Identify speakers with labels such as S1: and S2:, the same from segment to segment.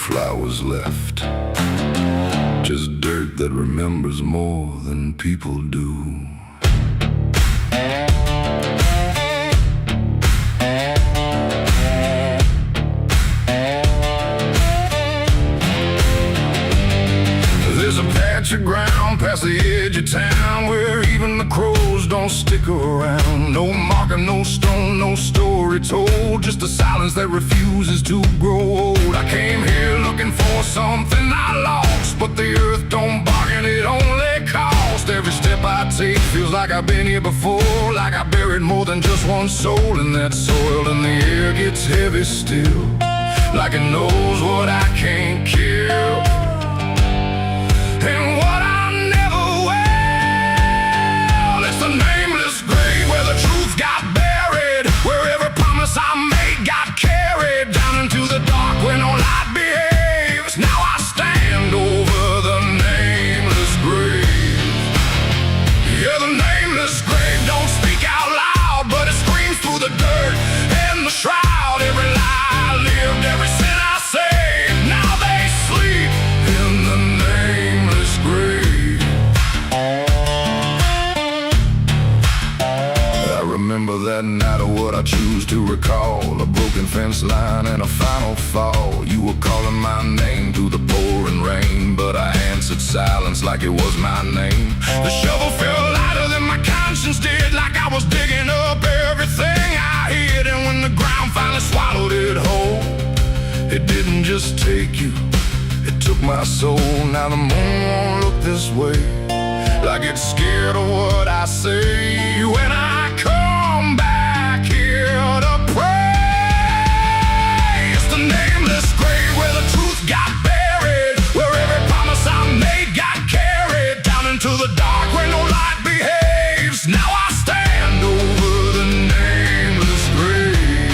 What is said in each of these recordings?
S1: flowers left, just dirt that remembers more than people do. There's a patch of ground past the edge of town where even the crows don't stick around. No marker, no stone, no story told, just a silence that refuses to grow old. I came here looking for something I lost, but the earth don't bargain, it only cost. Every step I take feels like I've been here before, like I buried more than just one soul in that soil. And the air gets heavy still, like it knows what I can't kill, and what I never will. It's the nameless grave where the truth got buried, where every promise I made got carried down into the dark where no light behaves. Now I stand over the nameless grave. Yeah, the nameless grave don't speak out loud, but it screams through the dirt and the shroud. Every lie I lived, every sin I saved, now they sleep in the nameless grave. I remember that night of what I choose to recall, a broken fence line and a final fall. You were calling my name through the pouring rain, but I answered silence like it was my name. The shovel felt lighter than my conscience did, like I was digging up everything I hid. And when the ground finally swallowed it whole, it didn't just take you, it took my soul. Now the moon won't look this way, like it's scared of what I say when I come back here to pray. It's the nameless grave where the truth got buried, where every promise I made got carried down into the dark where no light behaves. Now I stand over the nameless grave.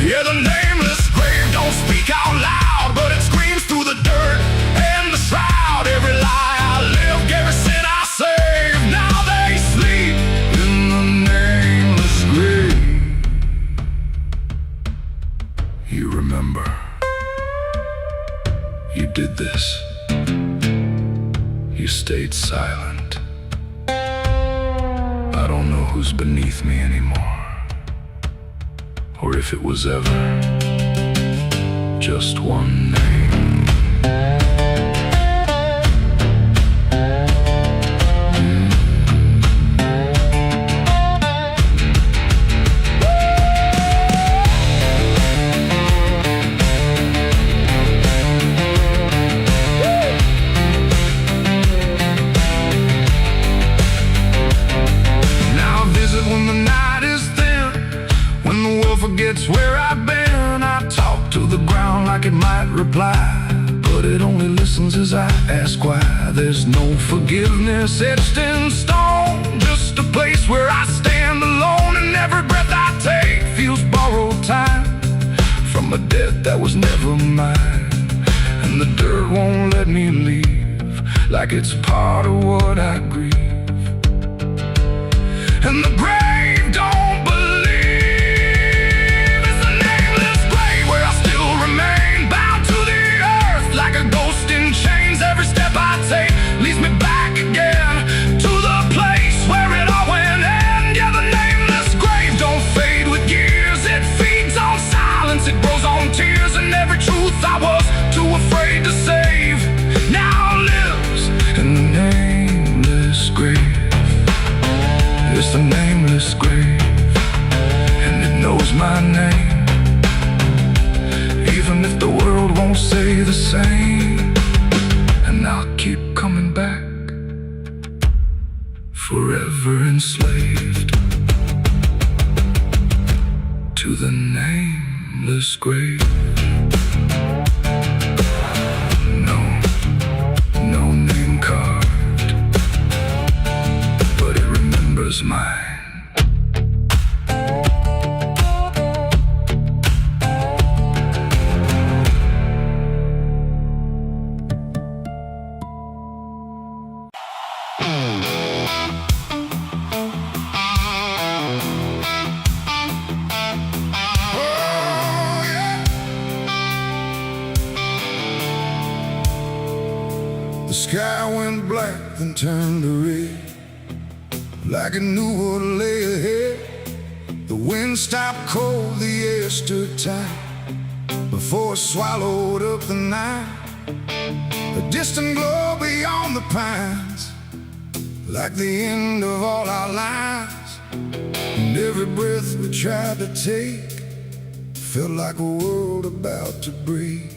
S1: Yeah, the nameless grave don't speak out loud, but it screams through the dirt and the shroud. Every lie I lived, every sin I saved, now they sleep in the nameless grave. You remember, you did this. You stayed silent. I don't know who's beneath me anymore, or if it was ever just one name. Now I visit when the night is thin, when the world forgets where I've been. I talk to the ground like it might reply, but it only listens as I ask why. There's no forgiveness etched in stone, just a place where I stand alone, and every breath I take feels borrowed time from a debt that was never mine. And the dirt won't let me leave, like it's part of what I grieve. And the grave don't believe. It's the nameless grave where I still remain, bound to the earth like a ghost in chains. Every step I take leads me back again to the place where it all went end. Yeah, the nameless grave don't fade with years, it feeds on silence, it grows on tears. And every truth I was too afraid to save now lives in the nameless grave. It's the nameless grave, and it knows my name, even if the world won't say the same. And I'll keep coming back, forever enslaved to the nameless grave. No name carved, but it remembers mine. sky went black, then turned to red, like it knew what lay ahead. The wind stopped cold, the air stood tight, before it swallowed up the night. A distant glow beyond the pines, like the end of all our lives. And every breath we tried to take felt like a world about to break.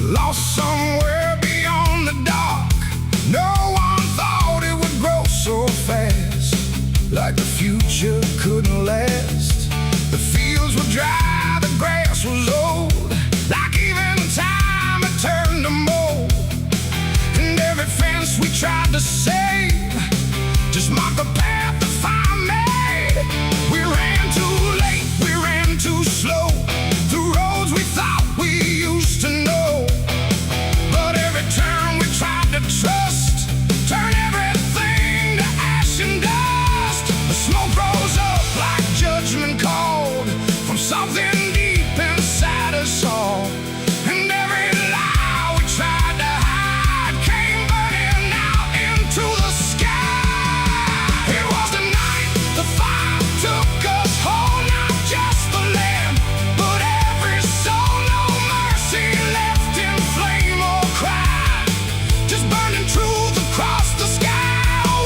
S1: Lost somewhere beyond the dark. No one thought it would grow so fast, like the future couldn't last. The fields were dry, the grass was old, like even time had turned to mold. And every fence we tried to save just marked the path the fire made. We ran too late, we ran too slow, through roads we thought we used to know. Trust, turn everything to ash and dust. The smoke rose up like judgment called from something deep inside us all. And every lie we tried to hide came burning out into the sky. It was the night the fire took us whole, not just the land, but every soul. No mercy left in flame or cry, just burning truth across the sky.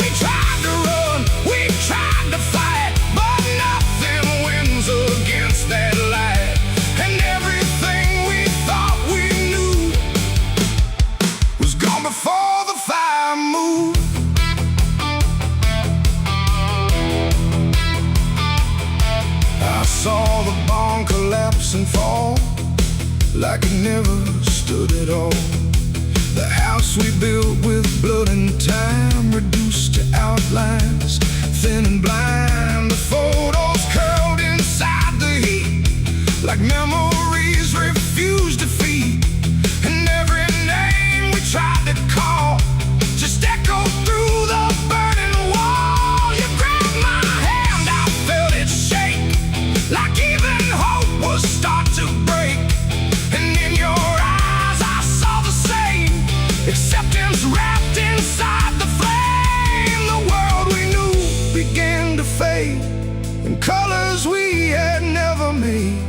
S1: We tried to run, we tried to fight, but nothing wins against that light. And everything we thought we knew was gone before the fire moved. I saw the barn collapse and fall, like it never stood at all. The house we built with blood and time, reduced to outlines, thin and blind. The photos curled inside the heat, like memories refused defeat. And every name we tried to call just echoed through the burning wall. You grabbed my hand, I felt it shake, like even hope was start to break. And in your eyes I saw the same acceptance wrapped inside the flame. The world we knew began to fade in colors we had never made.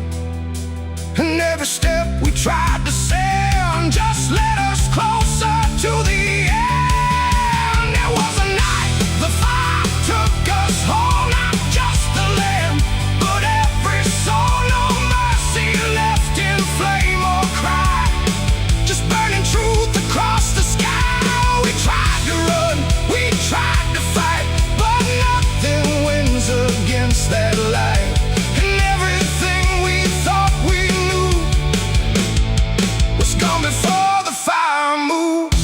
S1: And every step we tried to send just led us closer to the end. It was a night the fire took us whole, not just the land, but every soul. No mercy left in flame or cry, just burning truth across the sky. We tried to run, we tried to fight, but nothing wins against that light. And everything we thought we knew was gone before the fire moved.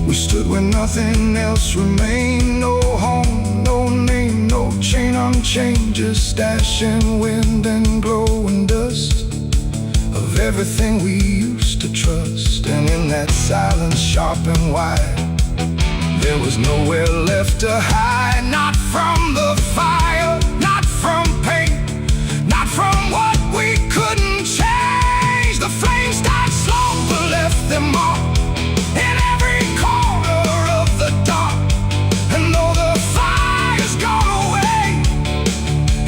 S1: We stood where nothing else remained. No home, no name, no chain unchained, just ash and wind and glowing dust of everything we used to trust. And in that silence, sharp and wide, there was nowhere left to hide. Not from the fire, not from pain, not from what we couldn't change. The flames died slow but left them all in every corner of the dark. And though the fire's gone away,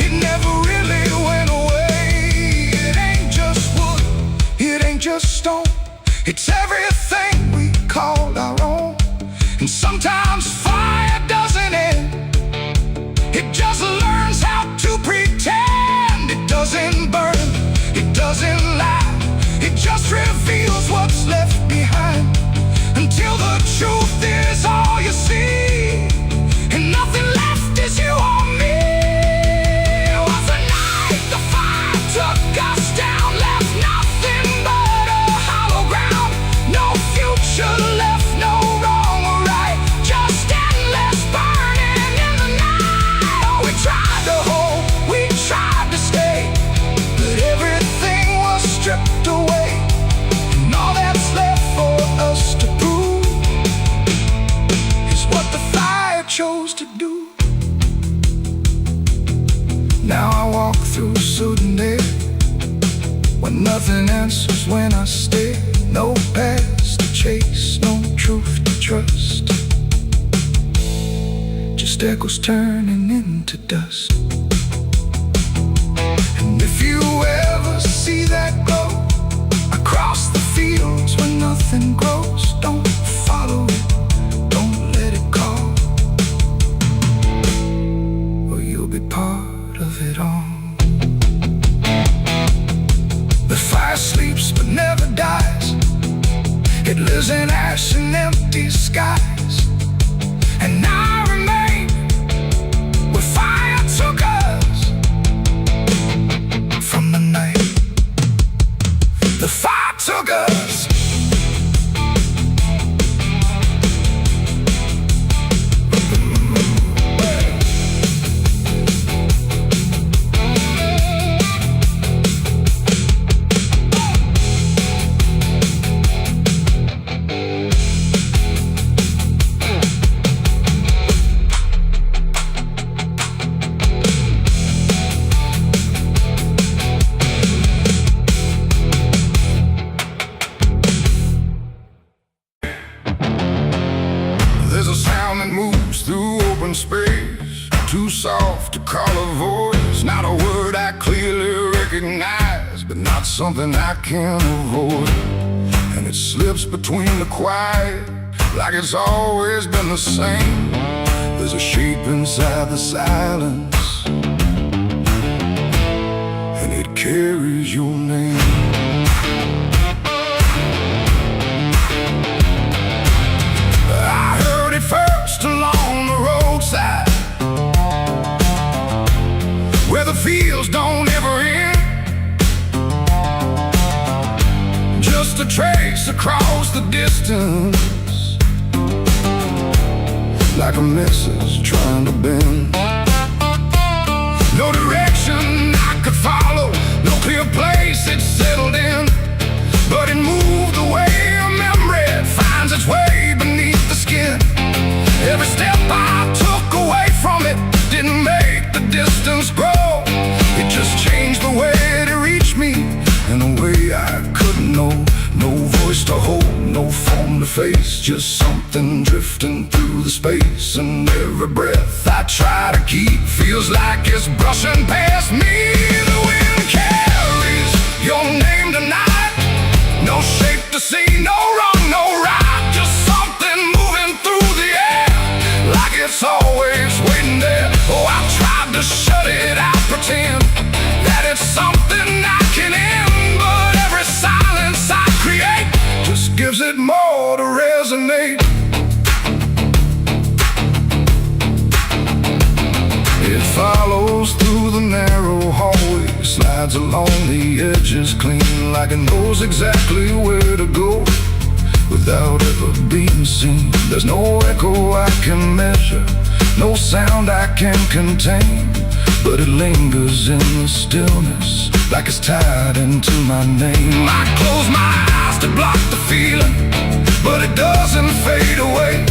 S1: it never really went away. It ain't just wood, it ain't just stone, it's everything we called our own. And sometimes fire doesn't end, it just learns how to pretend. It doesn't burn, it doesn't lie, it just reveals what's left behind, until the truth is all you see, and nothing left is you or me. It was the night the fire took us down, left nothing but a hollow ground. No Nothing answers when I stare. No past to chase, no truth to trust. Just echoes turning into dust. And if you ever see that glow across the fields where nothing grows, don't follow it, don't let it call, or you'll be part of it all. The fire sleeps but never dies. It lives in ash and empty skies. And I remain where fire took us from the night. The fire took us. There's a sound that moves through open space, too soft to call a voice. Not a word I clearly recognize, but not something I can avoid. And it slips between the quiet, like it's always been the same. There's a shape inside the silence, and it carries your name. First along the roadside, where the fields don't ever end. Just a trace across the distance, like a message trying to bend. No direction I could follow, no clear place it settled in, but it moved the way a memory finds its way beneath the skin. Every step I took away from it didn't make the distance grow. It just changed the way it reached me in a way I couldn't know. No voice to hold, no form to face, just something drifting through the space. And every breath I try to keep feels like it's brushing past me. The wind carries your name tonight. No shape to see, no wrong, no right, just something moving through the air, like it's always waiting there. Oh, I tried to shut it out, pretend that it's something I can end, but every silence I create just gives it more to resonate. It follows through the narrow hallway, slides along the edges clean, like it knows exactly where to go without ever being seen. There's no echo I can measure, no sound I can contain, but it lingers in the stillness, like it's tied into my name. I close my eyes to block the feeling, but it doesn't fade away.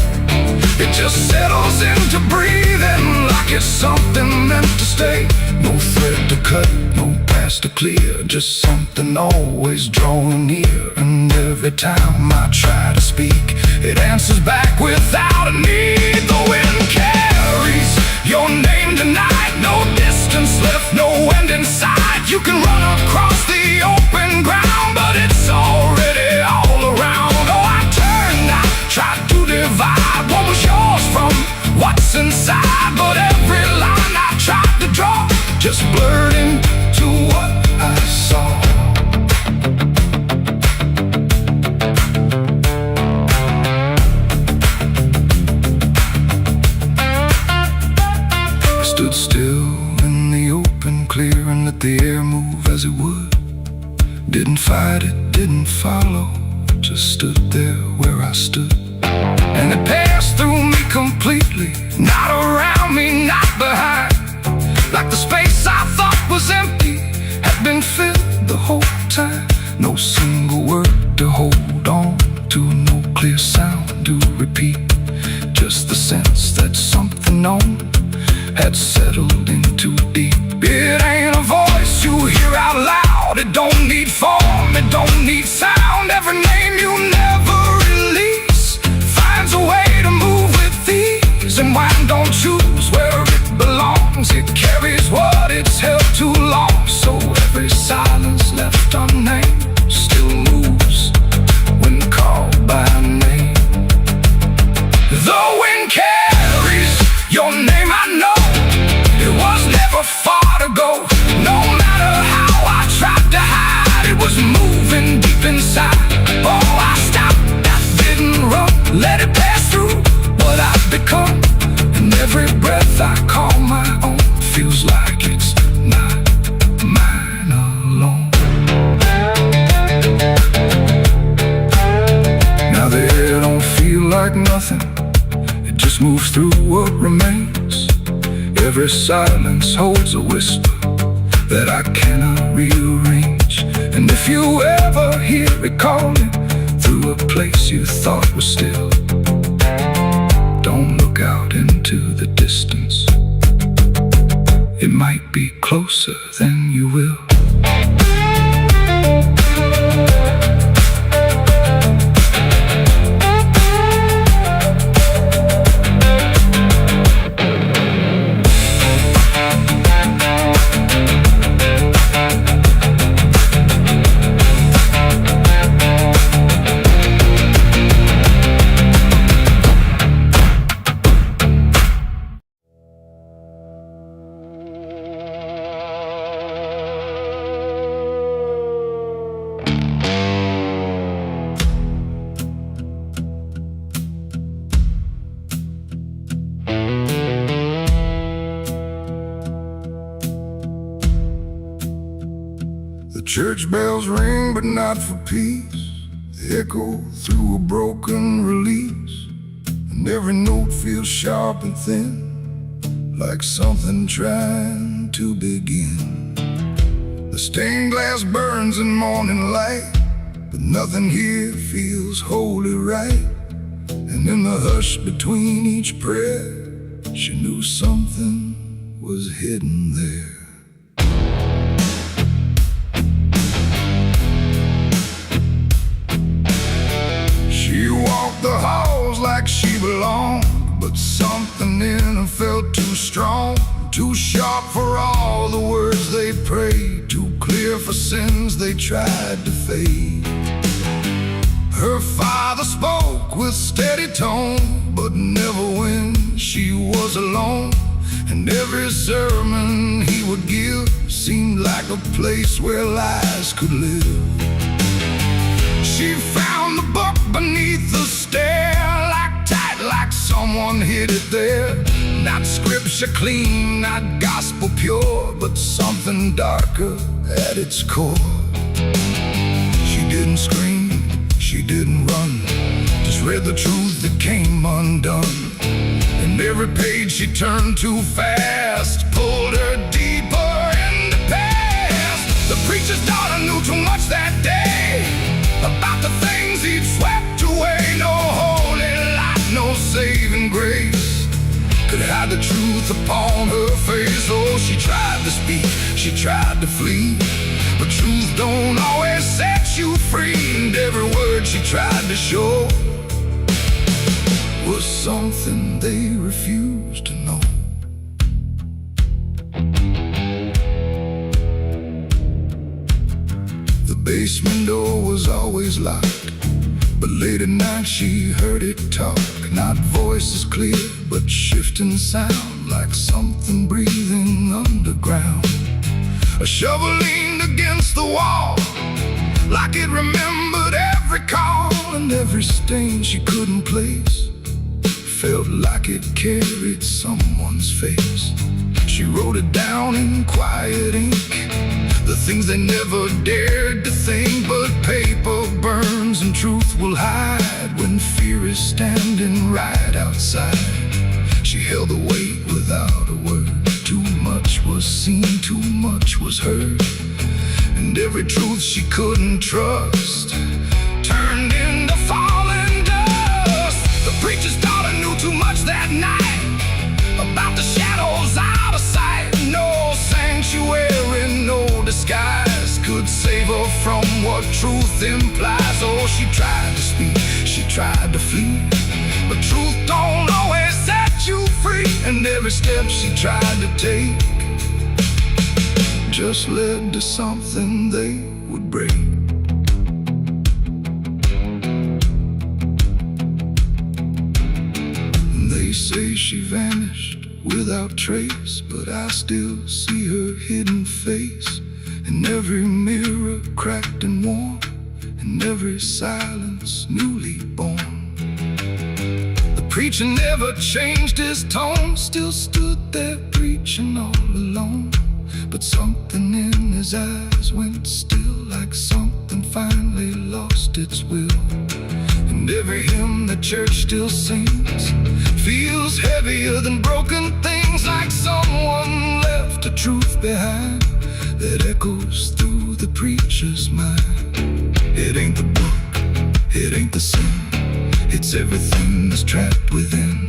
S1: It just settles into breathing, like it's something meant to stay. No thread to cut, no past to clear, just something always drawing near. And every time I try to speak, it answers back without a need. The wind carries your name tonight, no distance left, no end in sight. You can run across the open ground, but it's already all around. Oh, I turned, I tried to divide what was yours from what's inside, but every line I tried to draw just blurred into what I saw. I stood still in the open, clear, and let the air move as it would. Didn't fight it, didn't follow, just stood there where I stood. And it passed through me completely, not around me, not behind. Like the space I thought was empty had been filled the whole time. No single word to hold on to, no clear sound to repeat, just the sense that something known had settled in too deep. It ain't a voice you hear out loud, it don't need force. don't need sound. Every name you never release finds a way to move with ease. And wine don't choose where it belongs. It carries what it's held too long. So every silence left unnamed still moves when called by name. The wind carries your name, I know. It was never far to go. No matter how I tried to hide, it was moving deep inside. Oh, I stopped, I didn't run, let it pass through what I've become. And every breath I call my own feels like it's not mine alone. Now the air don't feel like nothing, it just moves through what remains. Every silence holds a whisper that I cannot rearrange. And if you ever hear it calling through a place you thought was still, don't look out into the distance. It might be closer than you will. Church bells ring, but not for peace. They echo through a broken release, and every note feels sharp and thin, like something trying to begin. The stained glass burns in morning light, but nothing here feels wholly right. And in the hush between each prayer, she knew something was hidden there. She walked the halls like she belonged, but something in her felt too strong, too sharp for all the words they prayed, too clear for sins they tried to fade. Her father spoke with steady tone, but never when she was alone. And every sermon he would give seemed like a place where lies could live. She found the book beneath the stair, locked tight like someone hid it there. Not scripture clean, not gospel pure, but something darker at its core. She didn't scream, she didn't run, just read the truth that came undone. And every page she turned too fast pulled her deeper in the past. The preacher's daughter knew too much that day about the things he'd swept away. No holy light, no saving grace could hide the truth upon her face. Oh, she tried to speak, she tried to flee, but truth don't always set you free. And every word she tried to show was something they refused to know. The basement door was always locked, but late at night she heard it talk. Not voices clear, but shifting sound, like something breathing underground. A shovel leaned against the wall, like it remembered every call. And every stain she couldn't place felt like it carried someone's face. She wrote it down in quiet ink, the things they never dared to think. But paper burns and truth will hide when fear is standing right outside. She held the weight without a word. Too much was seen, too much was heard, and every truth she couldn't trust turned into falling dust. The preacher's daughter knew too much that night about the shadows out of sight. No sanctuary, no disguise could save her from what truth every step she tried to take just led to something they would break. They say she vanished without trace, but I still see her hidden face in every mirror cracked and worn, in every silence newly born. The preacher never changed his tone, still stood there preaching all alone. But something in his eyes went still, like something finally lost its will. And every hymn the church still sings feels heavier than broken things, like someone left a truth behind that echoes through the preacher's mind. It ain't the book, it ain't the sin, it's everything that's trapped within.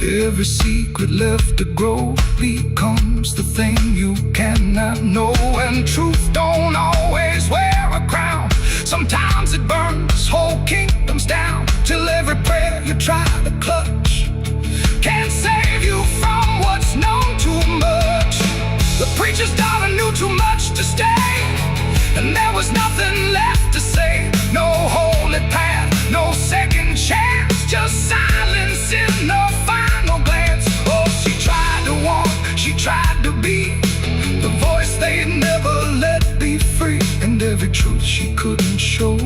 S1: Every secret left to grow becomes the thing you cannot know. And truth don't always wear a crown. Sometimes it burns whole kingdoms down, till every prayer you try to clutch can't save you from what's known too much. The preacher's daughter knew too much to stay, and there was nothing left to say. No holy path, no second chance, just silence in the final glance. Oh, she tried to walk, she tried to be the voice they'd never let be free. And every truth she couldn't show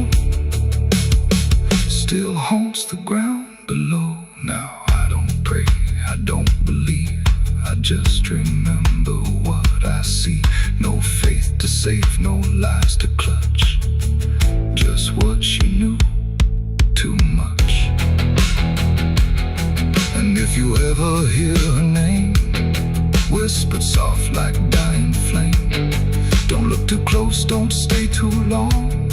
S1: still haunts the ground below. Now I don't pray, I don't believe, I just remember what I see. No faith to save, no lies to clutch, just what she knew too much. And if you ever hear her name whispered soft like dying flame, don't look too close, don't stay too long,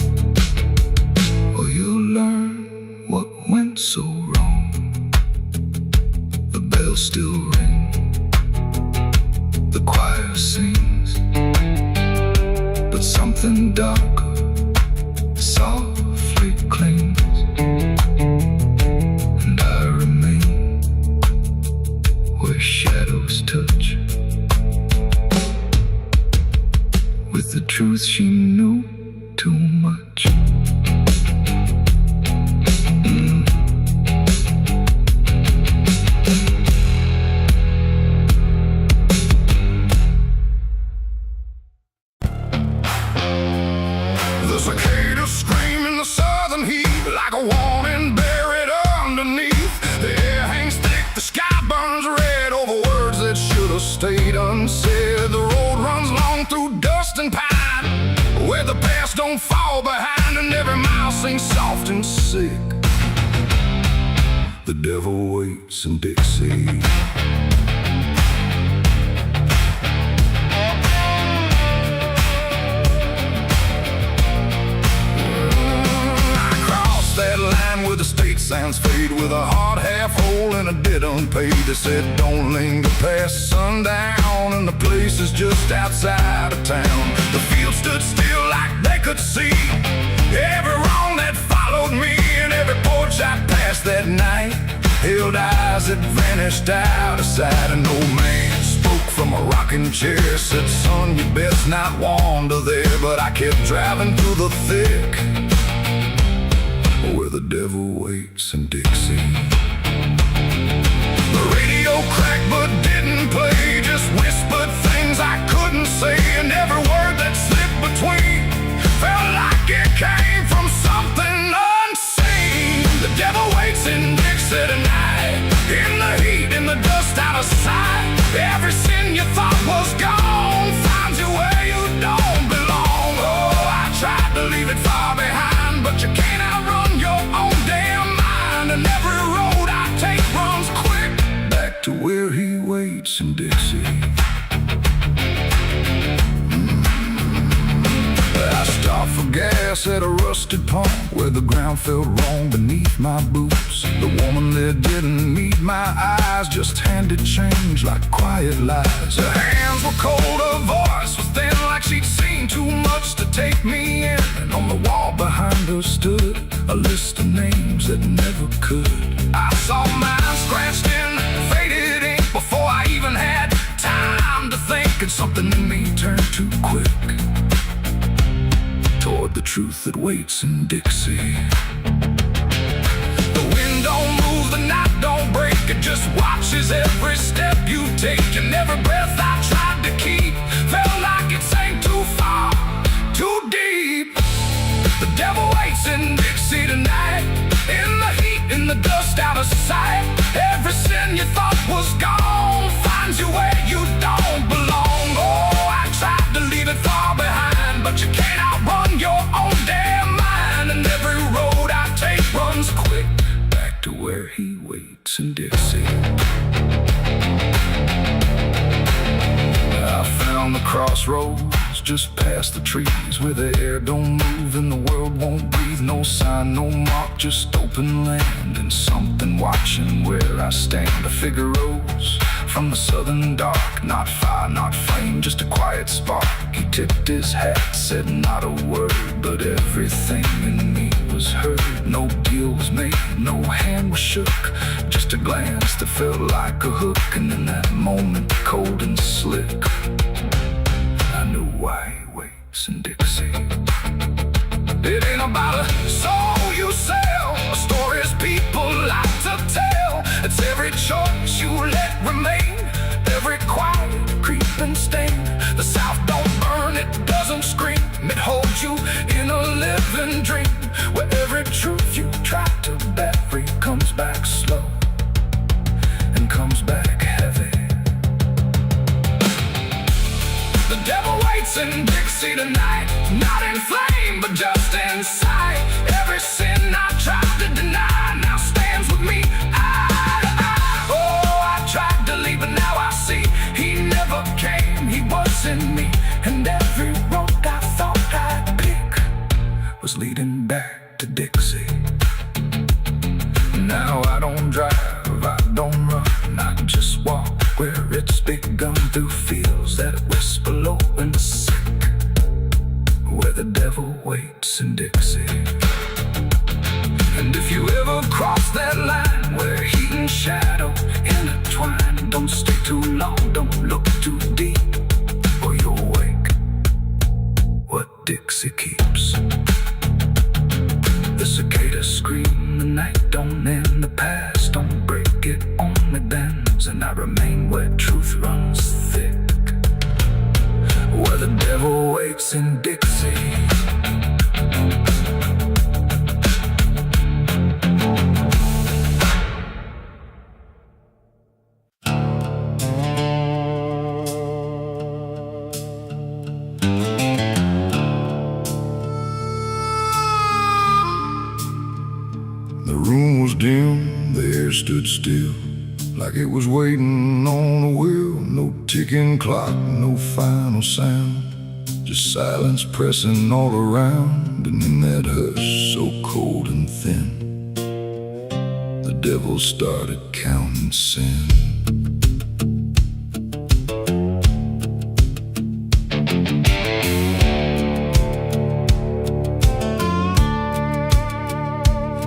S1: or you'll learn what went so wrong. The bells still ring, the choir sings, but something darker softly clings. And I remain where shadows touch, with the truth she knew too much. The cicadas scream in the southern heat, like a warning buried underneath. The air hangs thick, the sky burns red over words that should have stayed unsaid. The road runs long through dust and pine, where the past don't fall behind, and every mile sings soft and sick. The devil waits in Dixie. That line where the state signs fade, with a hard half hole and a debt unpaid. They said don't linger past sundown, and the place is just outside of town. The field stood still like they could see every wrong that followed me, and every porch I passed that night held eyes that vanished out of sight. An old man spoke from a rocking chair, said, son, you best not wander there. But I kept driving through the thick, where the devil waits in Dixie. The radio cracked but didn't play, just whispered things I couldn't say. And every word that slipped between felt like it came from something unseen. The devil waits in Dixie tonight, in the heat, in the dust, out of sight. Every sin you thought was gone finds you where you don't belong. Oh, I tried to leave it far behind, but you can't outrun your own damn mind. And every road I take runs quick back to where he waits in Dixie. I stopped for gas at a rusted pump, where the ground felt wrong beneath my boots. The woman there didn't meet my eyes, just handed change like quiet lies. Her hands were cold, her voice was thin, like she'd seen too much to take me in. And on the wall behind her stood a list of names that never could. I saw mine scratched in faded ink before I truth that waits in Dixie. The wind don't move, the night don't break. It just watches every step you take. And every breath I tried to keep felt like it sank too far, too deep. The devil waits in Dixie tonight, in the heat, in the dust, out of sight. Every sin you thought was gone finds you where you don't belong. Oh, I tried to leave it far behind, but you can't outrun your own damn mind. And every road I take runs quick back to where he waits in Dixie. I found the crossroads just past the trees, where the air don't move and the world won't breathe. No sign, no mark, just open land, and something watching where I stand. A figure rose from the southern dark, not fire, not flame, just a quiet spark. He tipped his hat, said not a word, but everything in me was heard. No deal was made, no hand was shook, just a glance that felt like a hook. And in that moment, cold and slick, I knew why he waits in Dixie. It ain't about a soul you sell, or stories people like to tell. It's every choice you let remain, every quiet creeping stain. The South don't burn, it doesn't scream, it holds you in a living dream, where every truth you try to bury comes back slow and comes back heavy. The devil waits in Dixie tonight, not in flame, but just in sight. Every sin I tried to deny now stands with me eye to eye. Oh, I tried to leave, but now I see he never came, he was in me. And every road I thought I'd pick was leading back to Dixie. Now I don't drive, I don't run, I just walk where it's begun, through fields that whisper low and sick, where the devil waits in Dixie. And if you ever cross that line where heat and shadow intertwine, don't stay too long, don't look too deep, or you'll wake what Dixie keeps. The cicadas scream, the night don't end, the past don't break, it only bends. And I remain where truth runs thick, where the devil waits in Dixie. The room was dim, the air stood still, like it was waiting on a wheel. No ticking clock, no final sound, just silence pressing all around. And in that hush so cold and thin, the devil started counting sin.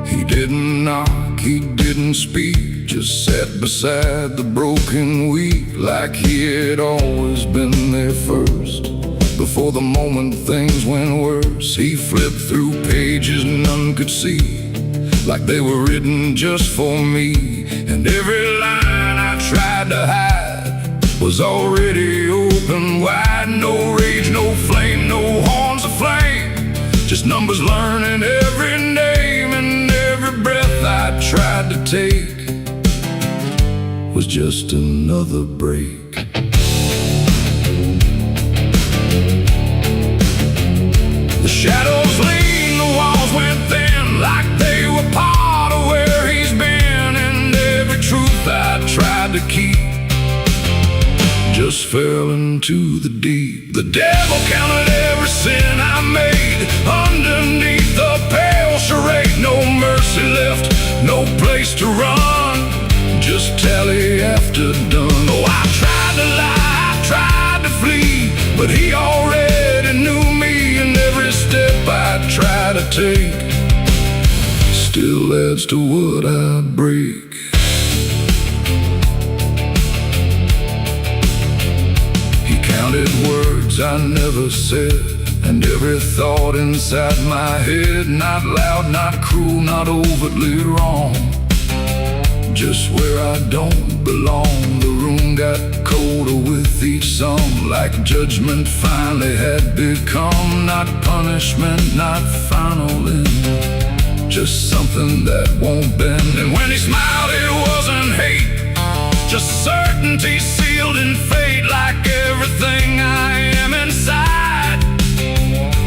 S1: He didn't knock, he didn't speak, just sat beside the broken wheat, like he had always been there first. Before the moment things went worse, he flipped through pages none could see, like they were written just for me. And every line I tried to hide was already open wide. No rage, no flame, no horns of flame, just numbers learning every name. And every breath I tried to take was just another break. The shadows lean, the walls went thin, like they were part of where he's been. And every truth I tried to keep just fell into the deep. The devil counted every sin I made underneath the pale charade. No mercy left, no place to run, just tally after done. Oh, I tried to lie, I tried to flee, but he already knew me. And every step I try to take still adds to what I break. He counted words I never said, And every thought inside my head, not loud, not cruel, not overtly wrong, just where I don't belong. The room got colder with each song, like judgment finally had become not punishment, not final end, just something that won't bend. And when he smiled, it wasn't hate, just certainty sealed in fate. Like everything I am inside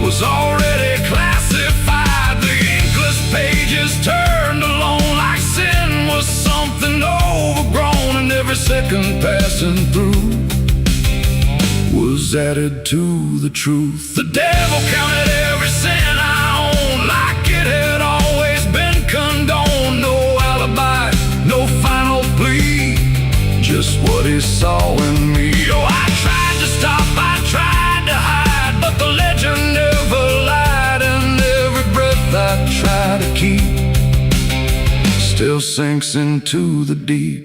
S1: was already classified. The inkless pages turned alone, like sin was something overgrown, and every second passing through was added to the truth. The devil counted every sin I owned, like it had always been condoned. No alibi, no final plea, just what he saw in me. Oh, I tried to stop, I tried to hide, but the legend never lied. And every breath I try to keep still sinks into the deep.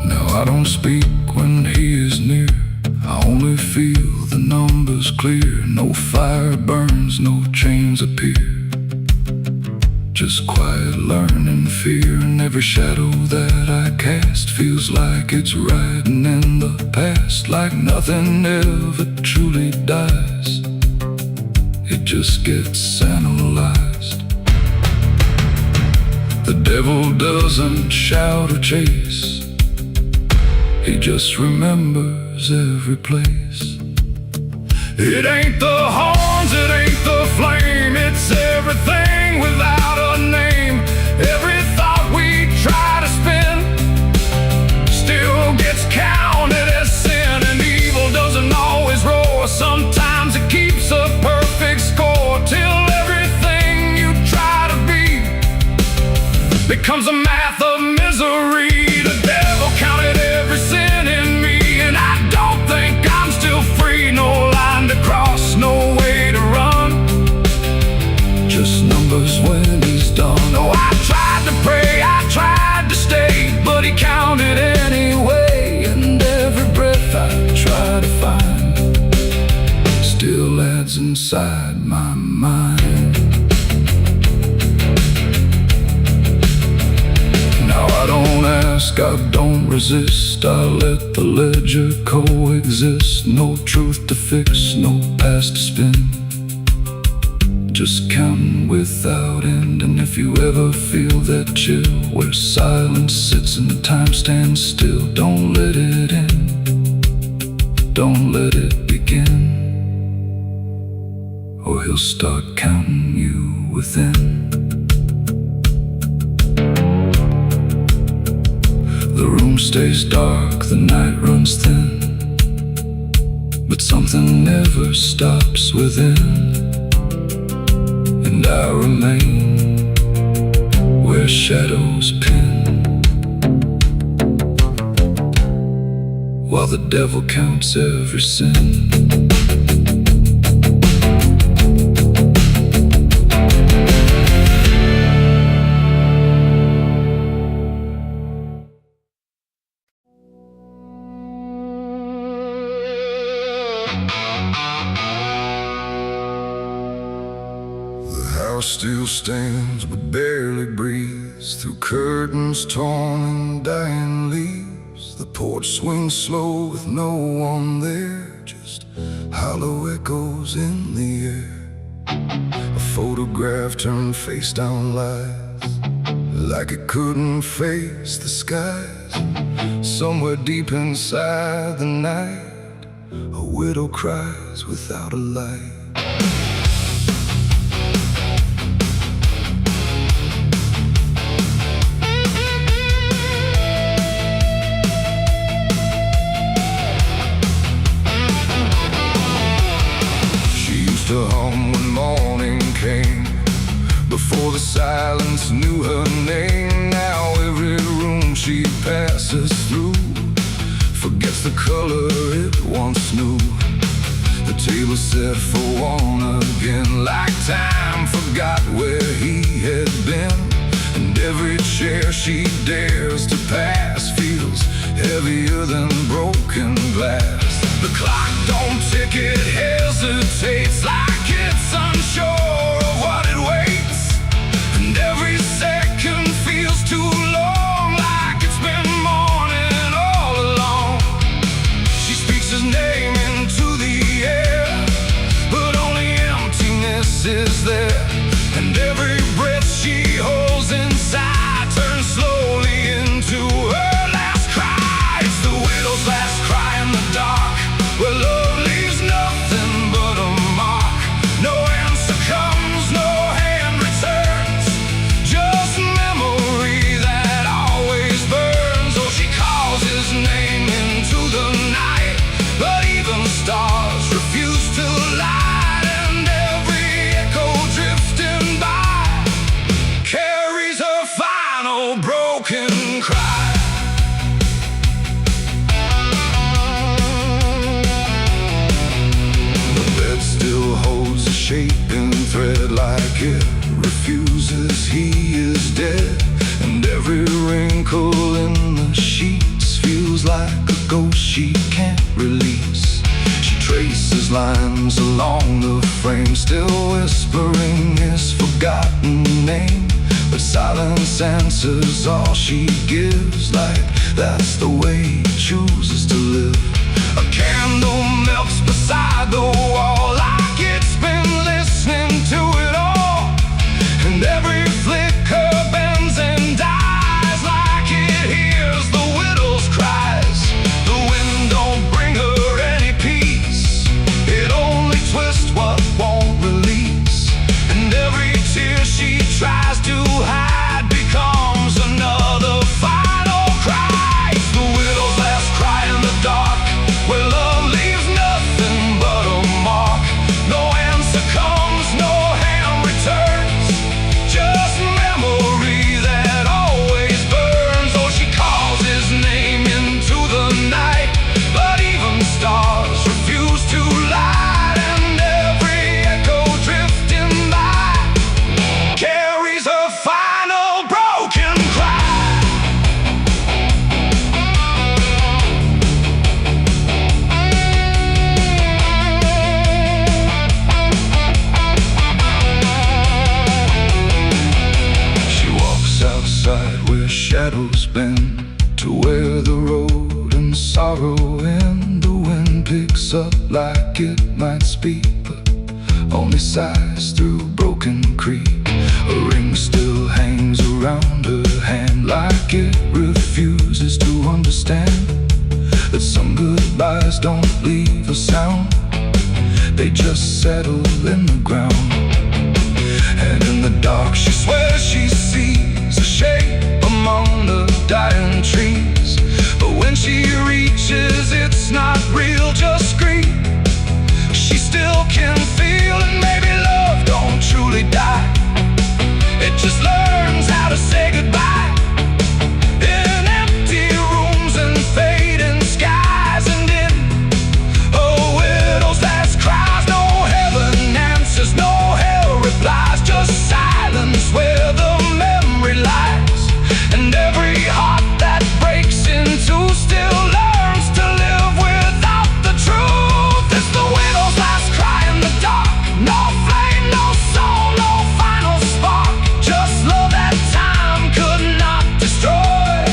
S1: Now I don't speak when he is near, I only feel the numbers clear. No fire burns, no chains appear, just quiet learning fear. And every shadow that I cast feels like it's riding in the past, like nothing ever truly dies, it just gets analyzed. The devil doesn't shout or chase, he just remembers every place. It ain't the horns, it ain't the flame, it's everything without a name. Every thought we try to spin still gets counted as sin. And evil doesn't always roar, sometimes it keeps a perfect score, till everything you try to be becomes a math of misery. The devil counted every sin in me, and I don't think I'm still free. No line to cross, no way to run, just numbers when he's done. Oh, I tried to pray, I tried to stay, but he counted anyway. And every breath I try to find still adds inside my mind. Now I don't ask, I don't resist, I let the ledger coexist. No truth to fix, no past to spin, just counting without end. And if you ever feel that chill where silence sits and time stands still, don't let it in, don't let it begin, or he'll start counting you within. The room stays dark, the night runs thin, but something never stops within. And I remain where shadows pin, while the devil counts every sin. Still stands but barely breathes through curtains torn and dying leaves. The porch swings slow with no one there, just hollow echoes in the air. A photograph turned face down lies, like it couldn't face the skies. Somewhere deep inside the night, a widow cries without a light. To hum when morning came, before the silence knew her name. Now every room she passes through forgets the color it once knew. The table set for one again, like time forgot where he had been. and every chair she dares to pass feels heavier than broken glass. The clock don't tick, it hesitates like it's unsure of what it waits, and every second feels too long, like it's been mourning all along. She speaks his name into the air, but only emptiness is there, and every breath she holds inside turns slowly into her last cry. It's the widow's last cry in the dark, where love leaves nothing but a mark. No answer comes, no hand returns, just memory that always burns. Oh, she calls his name into the night, but even stars refuse to light, and every echo drifting by carries her final broken cry. Still holds a shaping thread, like it refuses he is dead, and every wrinkle in the sheets feels like a ghost she can't release. She traces lines along the frame, still whispering his forgotten name, but silence answers all she gives, like that's the way he chooses to live. A candle melts beside the wall, like it's been listening to it all, and every flicker bends and dies, like it hears the widow's cries. The wind don't bring her any peace, it only twists what won't release, and every tear she tries to hide becomes another final cry. It's the widow's last cry in the dark, where love leaves nothing but a mark. No answer comes, no hand returns, just memory that always burns. Oh, she calls his name into the night, but even stars refuse to light, and every echo drifting by carries her final broken cry. She walks outside where shadows bend, to where the road and sorrow end. The wind picks up like it might speak, but only sighs through broken creek. A ring still hangs around her hand, like it refuses to understand that some goodbyes don't leave a sound, they just settle in the ground. And in the dark she swears she sees a shape among the dying trees, but when she reaches it's not real, just grief. She still can feel, and maybe love don't truly die, it just learns how to say goodbye. In empty rooms and fading skies, and in a widow's last cries, no heaven answers, no hell replies, just silence where the memory lies, and every heart that breaks in two still learns to live without the truth. It's the widow's last cry in the dark, no flame, no soul, no final spark, just love that time could not destroy,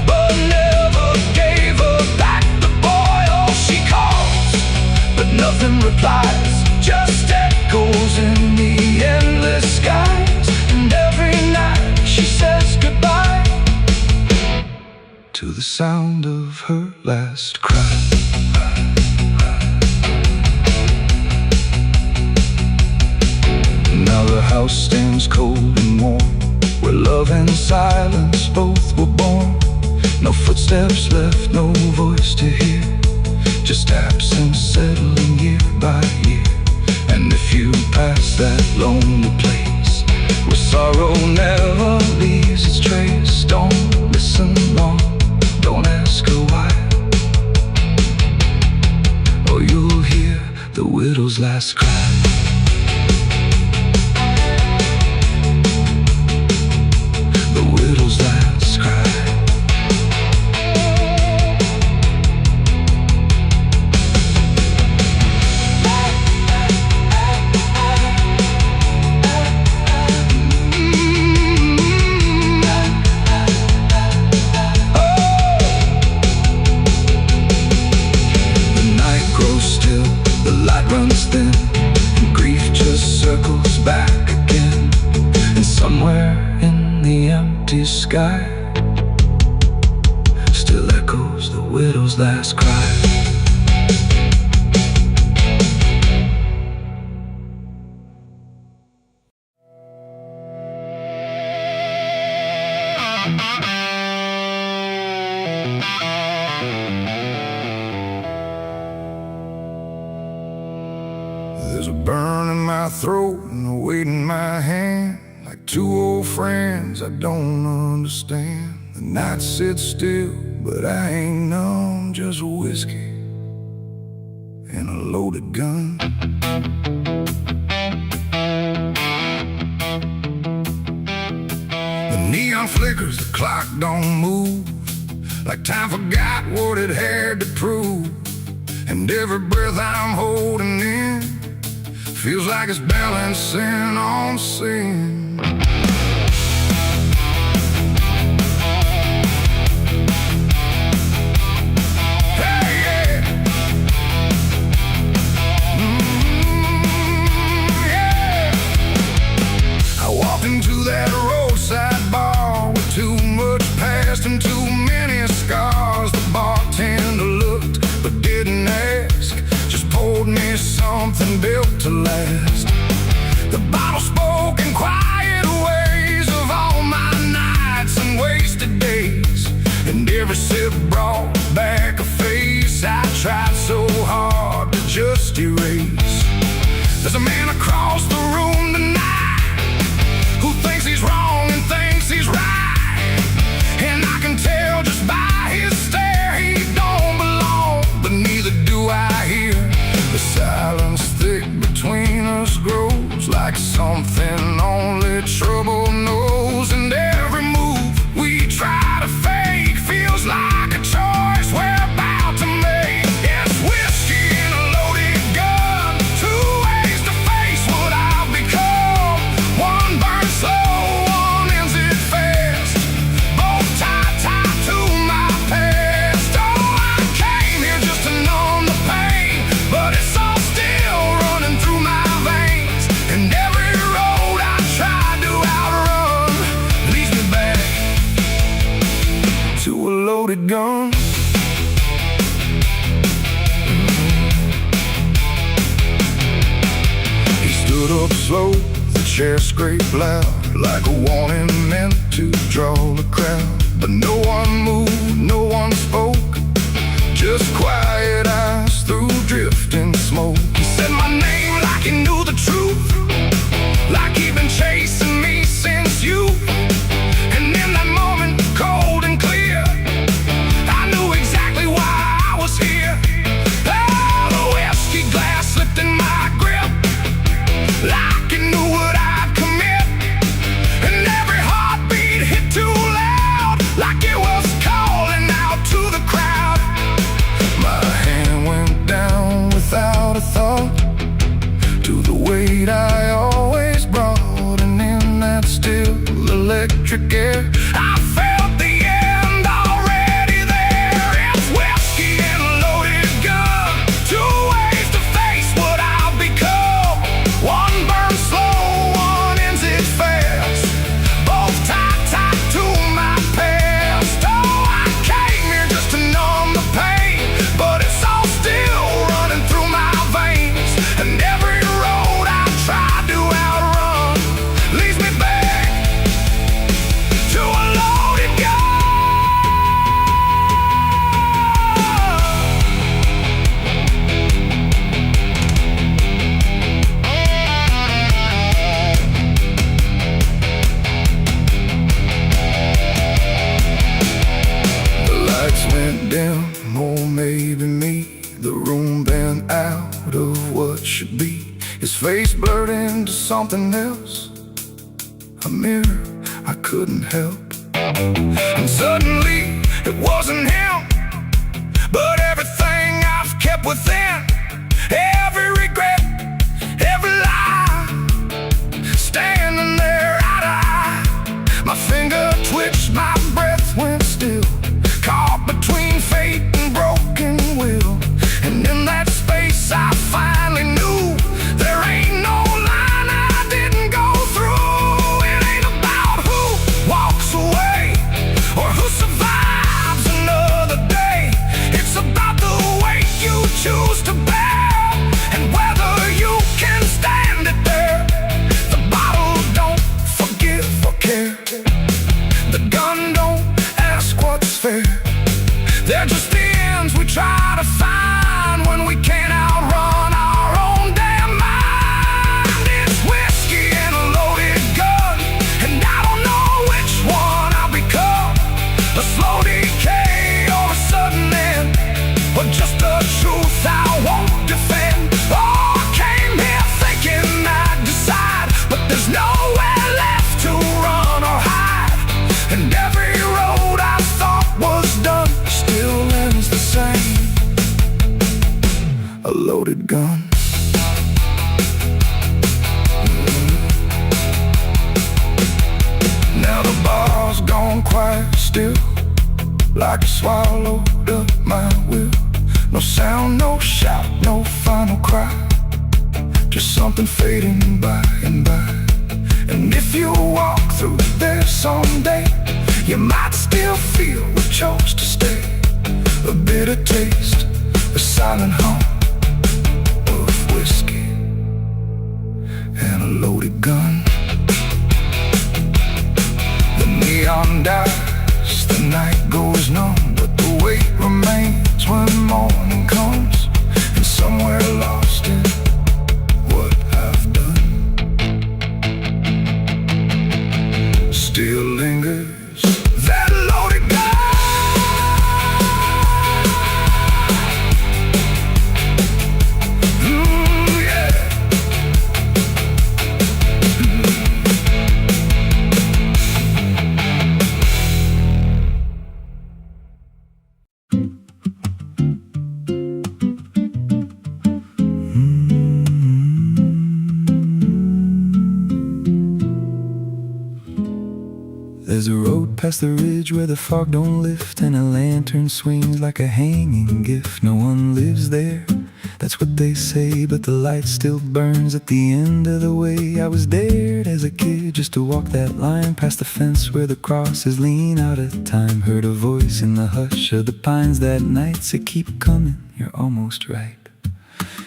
S1: but never gave her back the boy. Oh, she calls, but nothing replies, just echoes in the endless skies, and every night she says goodbye to the sound of her last cry. Now the house stands cold and warm, where love and silence both were born. No footsteps left, no voice to hear, just absence settling year by year. And if you pass that lonely place where sorrow never leaves its trace, don't listen long, don't ask her why, or you'll hear the widow's last cry.
S2: last cry.
S1: There's a burn in my throat and a weight in my hand, like two old friends I don't understand. The night sits still, but I ain't numb, just whiskey and a loaded gun. The neon flickers, the clock don't move, like time forgot what it had to prove. And every breath I'm holding in feels like it's balancing on sin. Hey, yeah. Yeah. I walked into that roadside bar with too much past and too many scars. The bartender looked but didn't ask, just poured me something built to last. The bottle spoke in quiet ways of all my nights and wasted days, and every sip brought back a face I tried so hard to just erase. There's a man across the room tonight who thinks he's wrong and thinks he's right, and I can tell just by his stare he don't belong, but neither do I here. The silence thick between us grows like something only trouble knows, and every move we try to fake feels like a choice we're about to make. It's whiskey and a loaded gun, two ways to face what I've become. One burns slow, one ends it fast, both tied to my past. Oh, I came here just to numb the pain, but it's all still running through my veins, and every road I try to outrun leads me back to a loaded gun. He stood up slow, the chair scraped loud, like a warning meant to draw the crowd. But no one moved, no one spoke, just quiet eyes through drifting smoke. He said my name like he knew the truth, like he'd been chasing me since youth. And in that moment, cold and clear, I knew exactly why I was here. Oh, the whiskey glass slipped in my grip, like it knew what I'd commit, and every heartbeat hit too loud, like it was calling out to the crowd. My hand went down without a thought to the weight I always brought, and in that still electric air I felt the end already there. It's whiskey and a loaded gun, two ways to face what I've become. One burns slow, one ends it fast, both tied to my past. Oh, I came here just to numb the pain, but it's all still running through my veins, and every road I try to outrun leads me back to a loaded gun. The lights went dim, or maybe me. The room bent out of what should be. His face blurred into something else, a mirror I couldn't help. And suddenly it wasn't him, but everything I've kept within, every regret, every lie, standing there eye to eye. My finger twitched, my breath went still, caught between fate and broken will. And in that space I finally knew there ain't no line I didn't go through. It ain't about who walks away or who survives another truth I won't defend. Oh, I came here thinking I'd decide, but there's nowhere left to run or hide. And every road I thought was done still ends the same. A loaded gun. Now the bar's gone quiet still, like it swallowed up my will. No sound, no shout, no final cry, just something fading by and by. And if you walk through there someday, you might still feel we chose to stay. A bitter taste, a silent hum of whiskey and a loaded gun. The neon dies, the night goes numb, but the weight remains when morning comes. And somewhere lost in what I've done still lingers that loaded gun.
S2: There's a road past the ridge where the fog don't lift, and a lantern swings like a hanging gift. No one lives there, that's what they say, but the light still burns at the end of the way. I was dared as a kid just to walk that line past the fence where the crosses lean out of time. Heard a voice in the hush of the pines that night say, keep coming, you're almost right.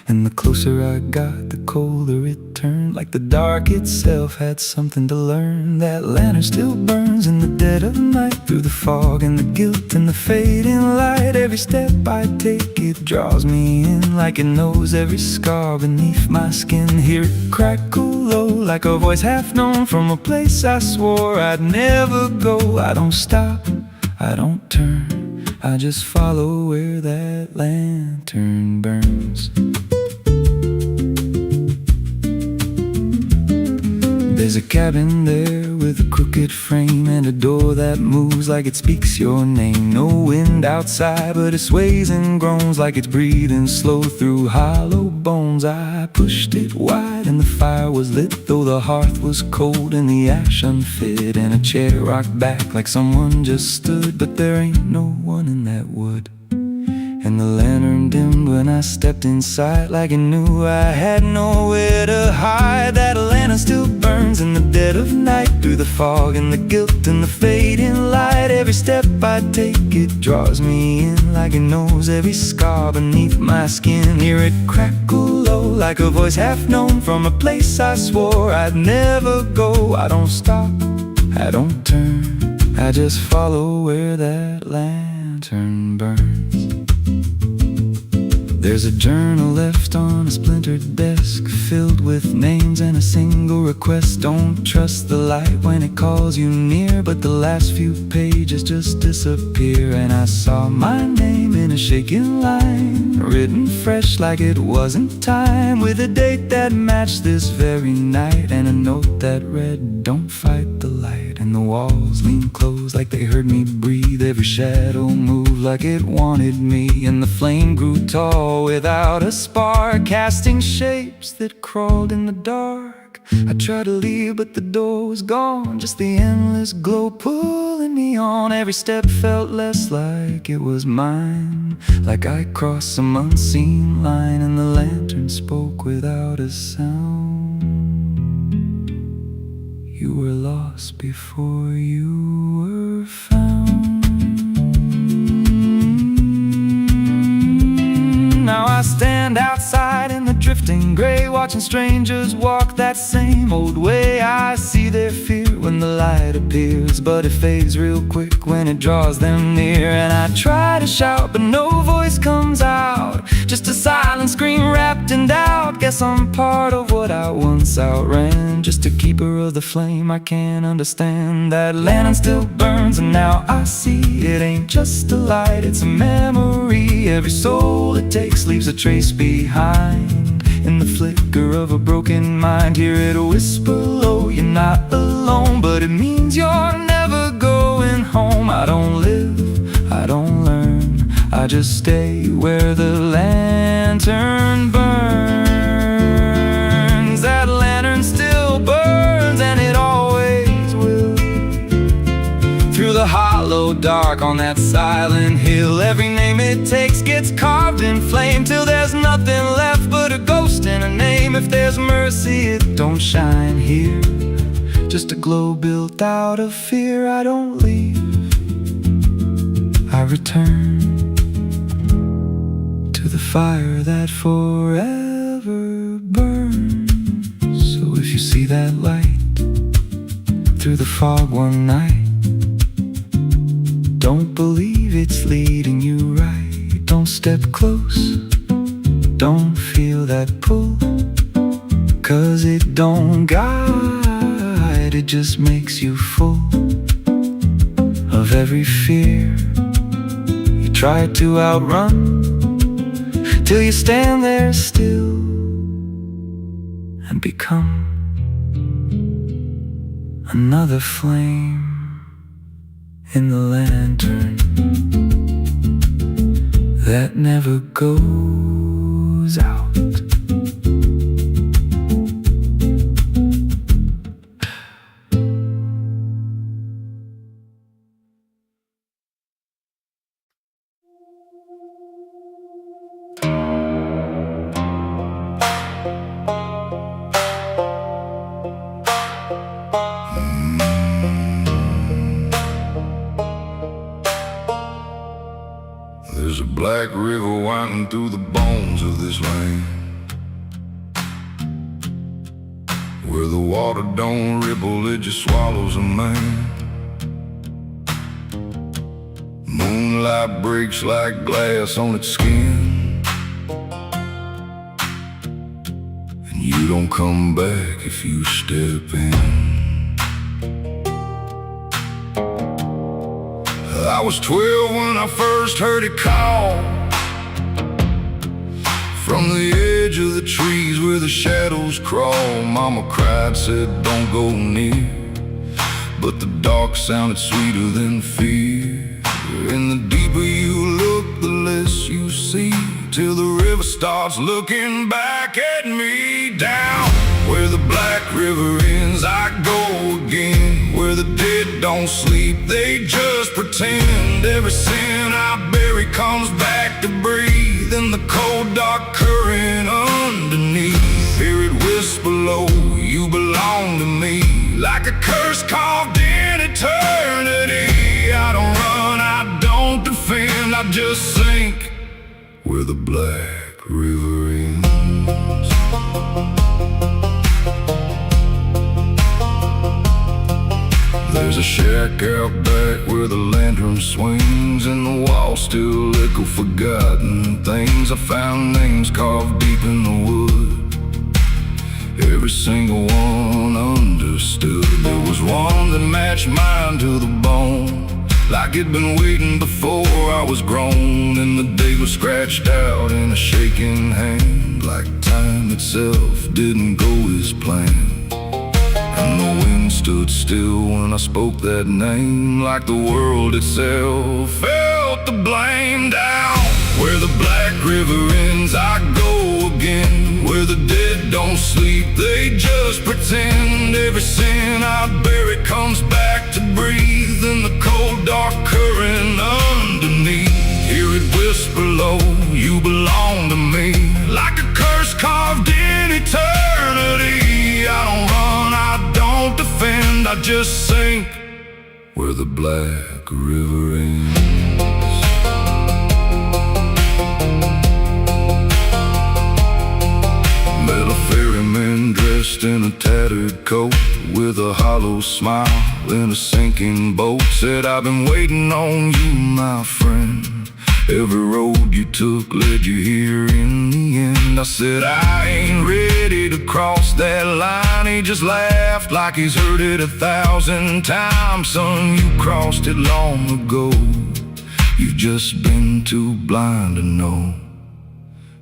S2: And the closer I got, the colder it turned, like the dark itself had something to learn. That lantern still burns in the dead of night, through the fog and the guilt and the fading light. Every step I take, it draws me in, like it knows every scar beneath my skin. Hear it crackle low, like a voice half known from a place I swore I'd never go. I don't stop, I don't turn, I just follow where that lantern burns. There's a cabin there with a crooked frame, and a door that moves like it speaks your name. No wind outside, but it sways and groans like it's breathing slow through hollow bones. I pushed it wide and the fire was lit, though the hearth was cold and the ash unfit. And a chair rocked back like someone just stood, but there ain't no one in that wood. And the lantern dimmed when I stepped inside, like it knew I had nowhere to hide. That lantern still burns in the dead of night, through the fog and the guilt and the fading light. Every step I take, it draws me in, like it knows every scar beneath my skin. Hear it crackle low, like a voice half known from a place I swore I'd never go. I don't stop, I don't turn, I just follow where that lantern burns. There's a journal left on a splintered desk, filled with names and a single request. Don't trust the light when it calls you near, but the last few pages just disappear. And I saw my name in a shaking line, written fresh like it wasn't time, with a date that matched this very night, and a note that read, don't fight the light. And the walls leaned close like they heard me breathe, every shadow moved like it wanted me. And the flame grew tall without a spark, casting shapes that crawled in the dark. I tried to leave, but the door was gone, just the endless glow pulling me on. Every step felt less like it was mine, like I crossed some unseen line. And the lantern spoke without a sound. You were lost before you were found. Now I stand outside in the drifting gray, watching strangers walk that same old way. I see their fear when the light appears, but it fades real quick when it draws them near. And I try to shout, but no voice comes out, just a silent scream wrapped in doubt. guess I'm part of what I once outran. Just a keeper of the flame, I can't understand. That lantern still burns and now I see it ain't just a light, it's a memory. Every soul it takes leaves a trace behind. In the flicker of a broken mind, hear it whisper low, you're not alone. But it means you're never going home. I don't live, I don't learn, I just stay where the lantern burns. That lantern still burns and it always will. Through the hollow dark on that silent hill, every name it takes gets carved in flame, till there's nothing left but a ghost and a name. If there's mercy, it don't shine here, just a glow built out of fear. I don't leave, I return to the fire that forever burns. So if you see that light through the fog one night, don't believe it's leading you right. Don't step close, don't feel that pull, 'cause it don't guide, it just makes you full of every fear you try to outrun, till you stand there still and become another flame in the lantern that never goes out.
S1: There's a black river winding through the bones of this land, where the water don't ripple, it just swallows a man. Moonlight breaks like glass on its skin, and you don't come back if you step in. I was 12 when I first heard it call, from the edge of the trees where the shadows crawl. Mama cried, said don't go near, but the dark sounded sweeter than fear. And the deeper you look, the less you see, till the river starts looking back at me. Down where the black river ends, I go again, where the dead don't sleep, they just pretend. Every sin I bury comes back to breathe in the cold dark current underneath. Hear it whisper low, you belong to me, like a curse carved in eternity. I don't run, I don't defend, I just sink where the black river ends. There's a shack out back where the lantern swings, and the walls still echo forgotten things. I found names carved deep in the wood, every single one understood. There was one that matched mine to the bone, like it'd been waiting before I was grown. And the day was scratched out in a shaking hand, like time itself didn't go as planned. And the wind stood still when I spoke that name, like the world itself felt the blame. Down where the black river ends, I go again, where the dead don't sleep, they just pretend. Every sin I bury comes back to breathe in the cold dark current underneath. Hear it whisper low, you belong to me, like a curse carved in eternity. I don't run, I don't defend, I just sink where the black river ends. Met a ferryman dressed in a tattered coat, with a hollow smile in a sinking boat. Said, I've been waiting on you, my friend. Every road you took led you here in the end. And I said, I ain't ready to cross that line. He just laughed like he's heard it 1,000 times. Son, you crossed it long ago. You've just been too blind to know.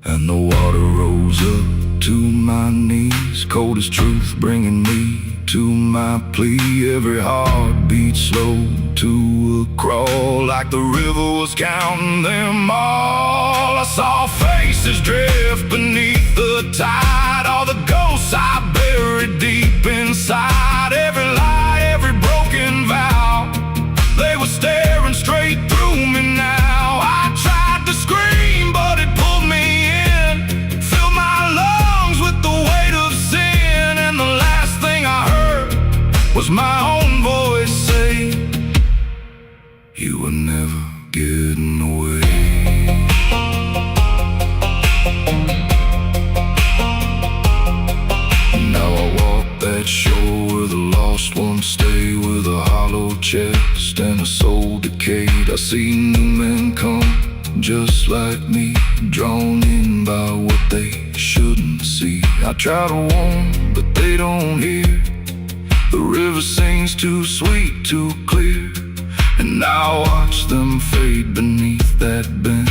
S1: And the water rose up to my knees, cold as truth, bringing me to my plea. Every heartbeat slow to a crawl, like the river was counting them all. I saw faces drift beneath the tide, all the ghosts I buried deep inside. Every lie, every broken vow, they were staring straight through me now. I tried to scream, but it pulled me in, filled my lungs with the weight of sin. And the last thing I heard was my own voice say, you were never getting away. Now I walk that shore where the lost ones stay, with a hollow chest and a soul decayed. I see new men come just like me, drawn in by what they shouldn't see. I try to warn, but they don't hear. The river sings too sweet, too clear, and I watch them fade beneath that bend,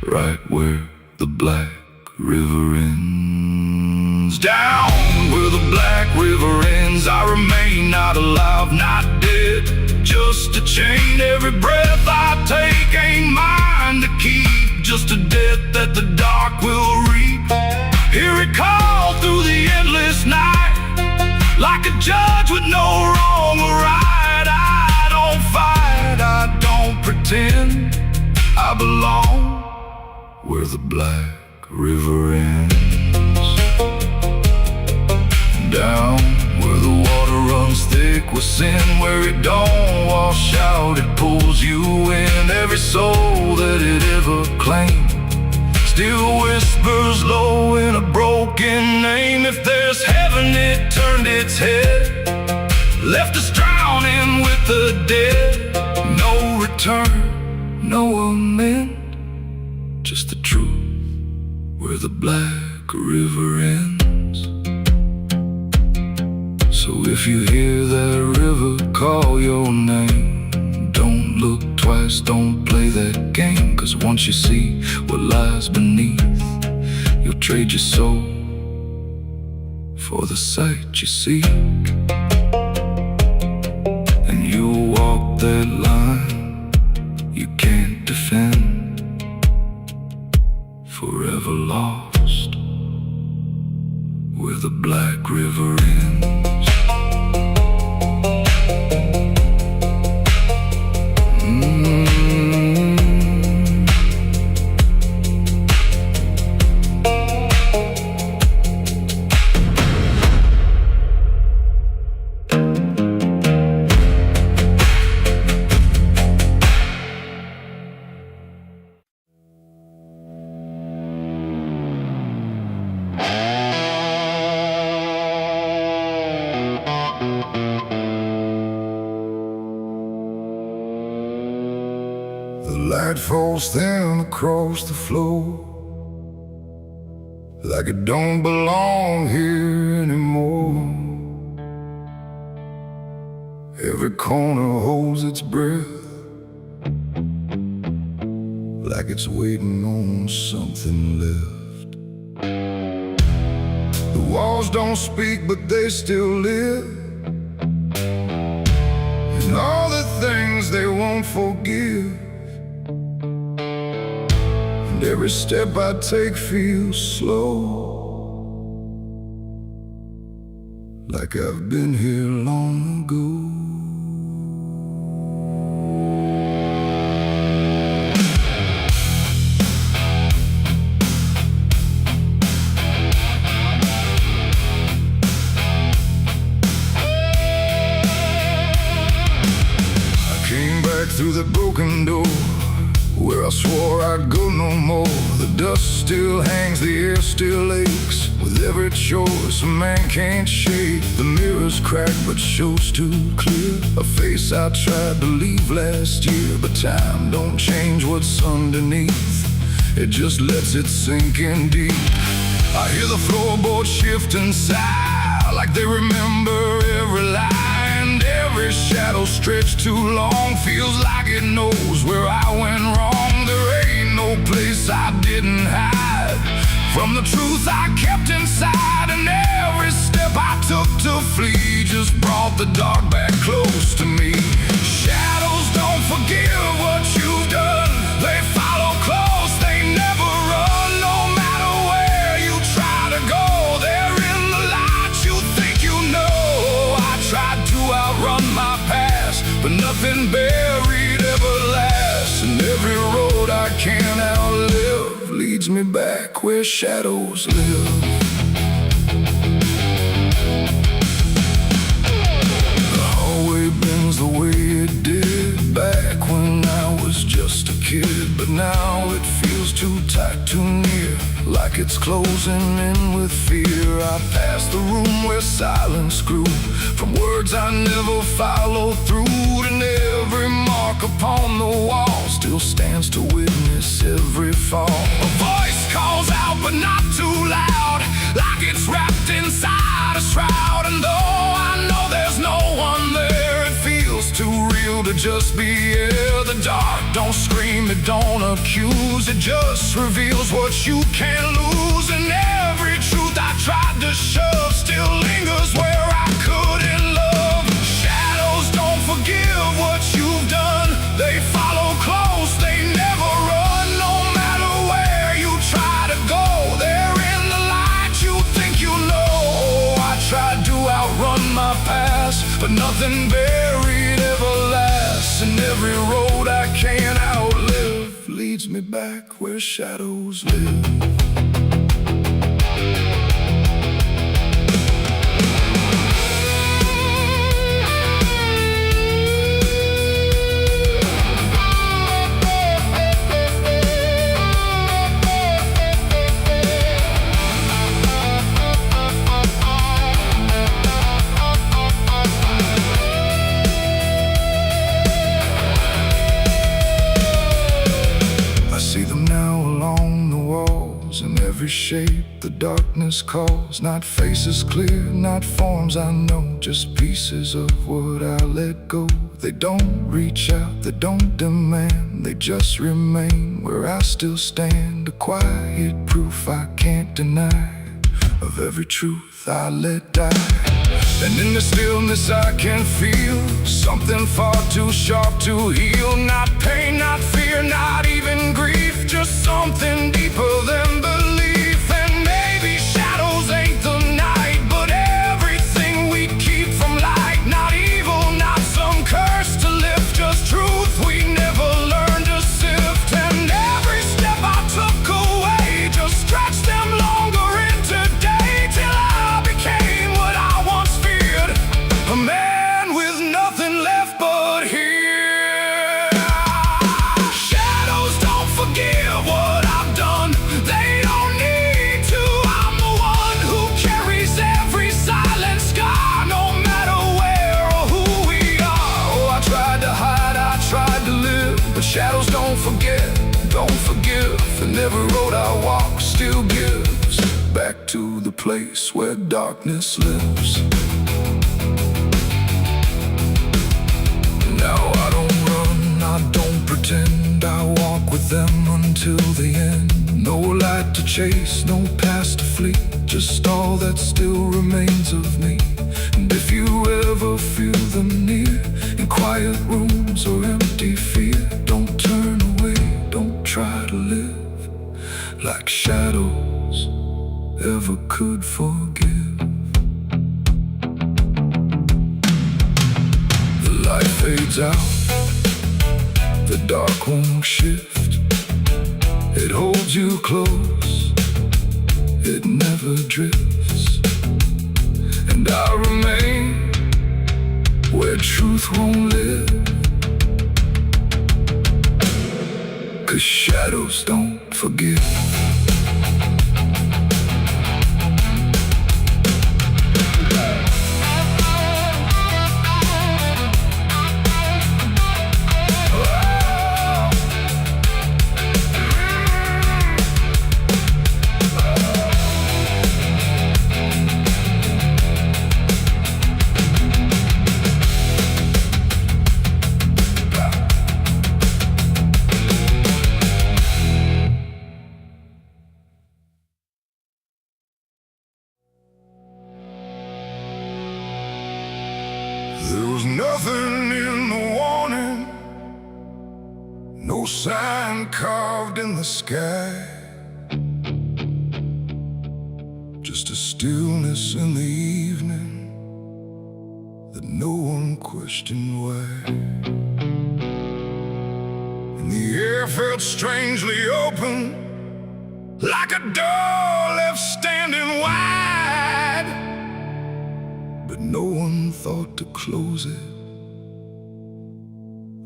S1: right where the black river ends. Down where the black river ends, I remain not alive, not dead, just a chain. Every breath I take ain't mine to keep, just a death that the dark will reap. Hear it call through the endless night, like a judge with no wrong or right. I don't fight, I don't pretend, I belong where the black river ends. Down where the water runs thick with sin, where it don't wash out, it pulls you in. Every soul that it ever claimed still whispers low in a broken name. If there's heaven, it turned its head, left us drowning with the dead. No return, no amend, just the truth where the black river ends. So if you hear that river call your name, don't look twice, don't play that game. 'Cause once you see what lies beneath, you'll trade your soul for the sight you seek. And you'll walk that line you can't defend, forever lost where the black river ends. The light falls thin across the floor, like it don't belong here anymore. Every corner holds its breath, like it's waiting on something left. The walls don't speak, but they still live, and all the things they won't forgive. And every step I take feels slow, like I've been here long ago. I came back through the broken door, where I swore I'd go no more. The dust still hangs, the air still aches, with every choice a man can't shake. The mirror's cracked but shows too clear, a face I tried to leave last year. But time don't change what's underneath, it just lets it sink in deep. I hear the floorboards shift and sigh, like they remember every lie, and every shadow stretched too long feels like it knows where I went wrong. There ain't no place I didn't hide from the truth I kept inside, and every step I took to flee just brought the dark back close to me. Shadows don't forgive what you've done, they follow close, they never run. No matter where you try to go, they're in the light you think you know. I tried to outrun my past, but nothing buried ever lasts, and every road I can't outlive leads me back where shadows live. The hallway bends the way it did back when I was just a kid, but now it feels too tight, too near, like it's closing in with fear. I pass the room where silence grew, from words I never followed through, and every mark upon the wall still stands to witness every fall. A voice calls out but not too loud, like it's wrapped inside a shroud, and though I know there's no one there, it feels too real to just be here. The dark don't scream, it don't accuse, it just reveals what you can't lose, and every truth I tried to shove still lingers where I couldn't love. Shadows don't forgive what you've done, they follow close, they never run. No matter where you try to go, they're in the light you think you know. I tried to outrun my past, but nothing buried ever lasts, and every road I can't outlive leads me back where shadows live. In every shape the darkness calls, not faces clear, not forms I know, just pieces of what I let go. They don't reach out, they don't demand, they just remain where I still stand. A quiet proof I can't deny of every truth I let die. And in the stillness I can feel something far too sharp to heal. Not pain, not fear, not even grief, just something deeper than belief. And maybe shadows ain't the night, but everything we keep from light. Not evil, not some curse to lift, just truth we never learned to sift. And every step I took away just stretched them longer into day, till I became what I once feared, a man with nothing left but here. Shadows don't forgive what I've done, they don't need to. I'm the one who carries every silent scar, no matter where or who we are. Oh, I tried to hide, I tried to live, but shadows don't forget, don't forgive, and every road I walk still gives back to the place where darkness lives. Now I don't run, I don't pretend, I walk with them until the end. No light to chase, no past to flee, just all that still remains of me. And if you ever feel them near, in quiet rooms or empty fear, don't turn away, don't try to live like shadows ever could forgive. The light fades out, the dark won't shift, it holds you close, it never drifts. And I remain where truth won't live, 'cause shadows don't forgive. Nothing in the warning, no sign carved in the sky, just a stillness in the evening that no one questioned why. And the air felt strangely open, like a door left standing wide, but no one thought to close it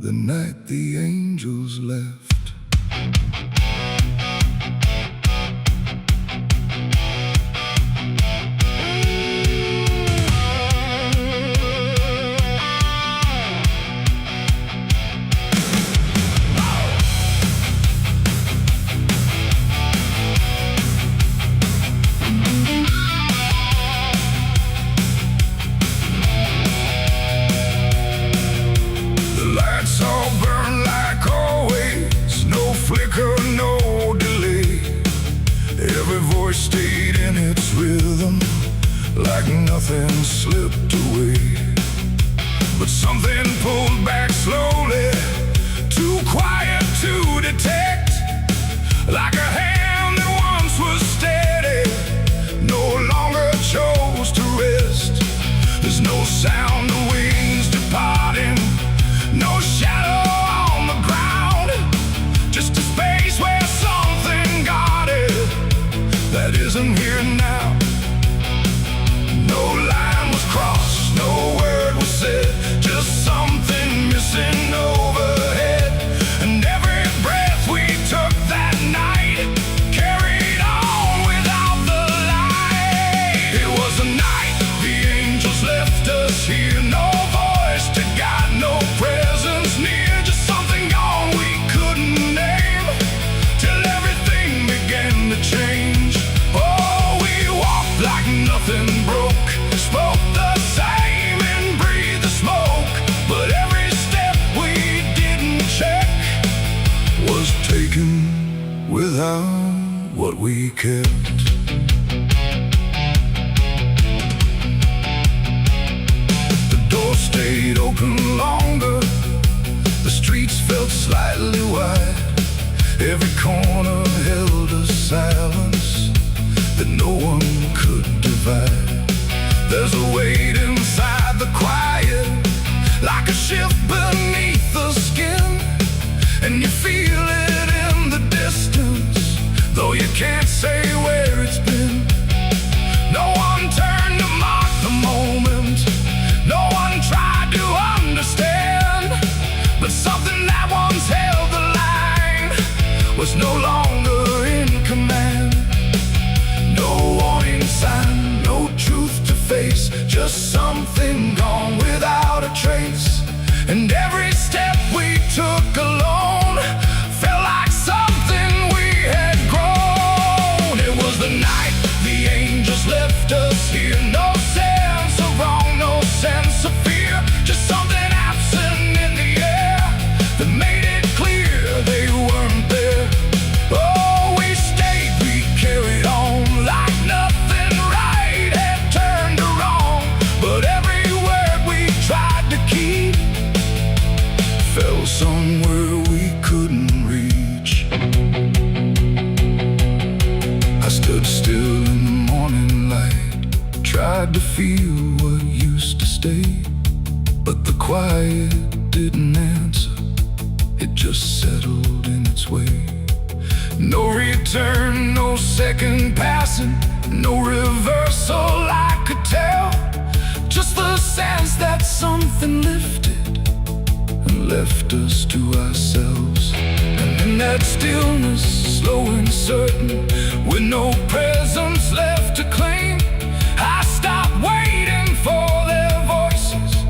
S1: the night the angels left. Stayed in its rhythm, like nothing slipped away. But something pulled back slowly, too quiet to detect, like a hand that once was steady, no longer chose to rest. There's no sound of wings departing, no shadow on the ground, just a space where something guarded that isn't here now. No line was crossed, no word was said, just something missing overhead. And every breath we took that night carried on without the light. It was a night the angels left us here, no voice to guide, no presence near, just something gone we couldn't name, till everything began to change. Like nothing broke, spoke the same and breathed the smoke, but every step we didn't check was taken without what we kept. The door stayed open longer, the streets felt slightly wide, every corner held a silence that no one could divide. There's a weight inside the quiet, like a shift beneath the skin, and you feel it in the distance, though you can't say where it's been. No one turned to mark the moment, no one tried to understand, but something that once held the line was no longer in command. No warning sign, no truth to face, just something gone without a trace. And every step we took alone felt like something we had grown. It was the night the angels left us here, no sense of wrong, no sense of fear, just something absent in the air that made it clear they weren't there. Oh, we stayed, we carried on, like nothing right had turned to wrong, but every word we tried to keep fell somewhere we couldn't reach. I stood still in the morning light, tried to feel what used to stay, but the quiet didn't answer, it just settled in its way. No return, no second passing, no reversal I could tell, just the sense that something lifted and left us to ourselves. And in that stillness, slow and certain, with no presence left to claim, I stopped waiting for their voices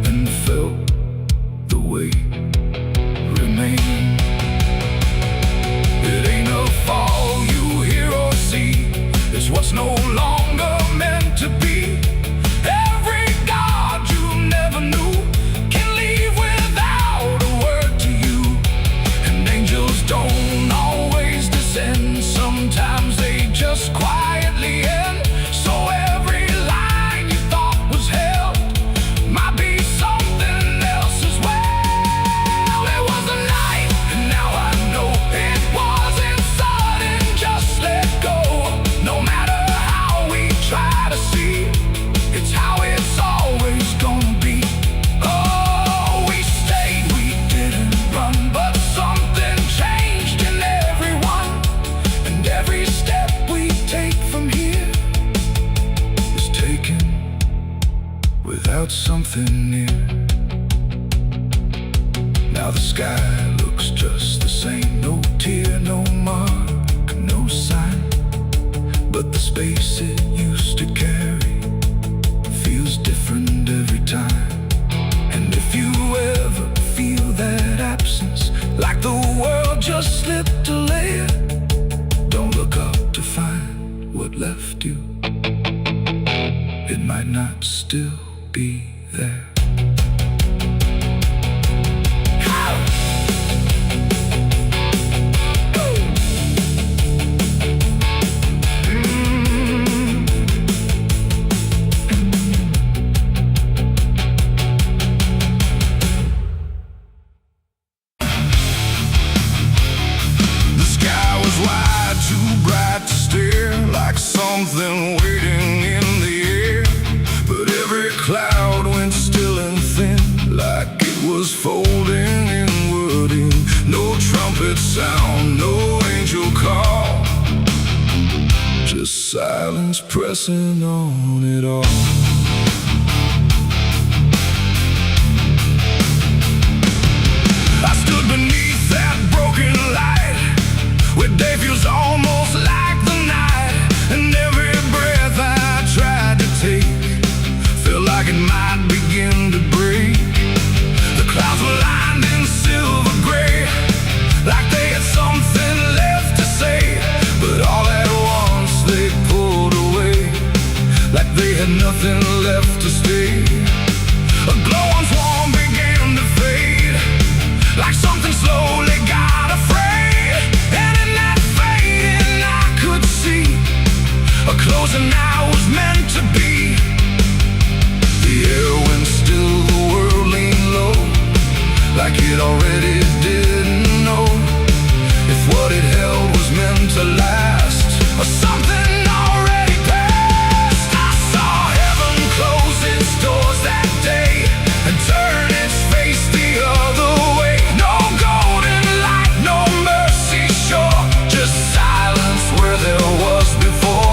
S1: and felt the weight remain. It ain't a fall you hear or see, it's what's no longer meant to be. Every God you never knew can leave without a word to you. And angels don't always descend, sometimes they just quietly end. So every line you thought was held might be something
S2: felt something near. Now the sky looks just the same. No tear, no mark, no sign. But the space it used to carry feels different every time. And if you ever feel that absence, like the world just slipped a layer, don't look up to find what left you. It might not still be there.
S1: Something waiting in the air, but every cloud went still and thin, like it was folding inward in. No trumpet sound, no angel call, just silence pressing on it all. I stood beneath that broken light, where day feels almost like the night. And every breath I tried to take felt like it might begin to break. The clouds were lined in silver gray, like they had something left to say. But all at once they pulled away, like they had nothing left to stay. A glow once warm began to fade, like something slowly got afraid. And in that fading I could see a closing I was meant to be. The air went still, the world leaned low, like it already didn't know if what it held was meant to last, or something already passed. I saw heaven close its doors that day and turn its face the other way. No golden light, no mercy shore, just silence where there was before.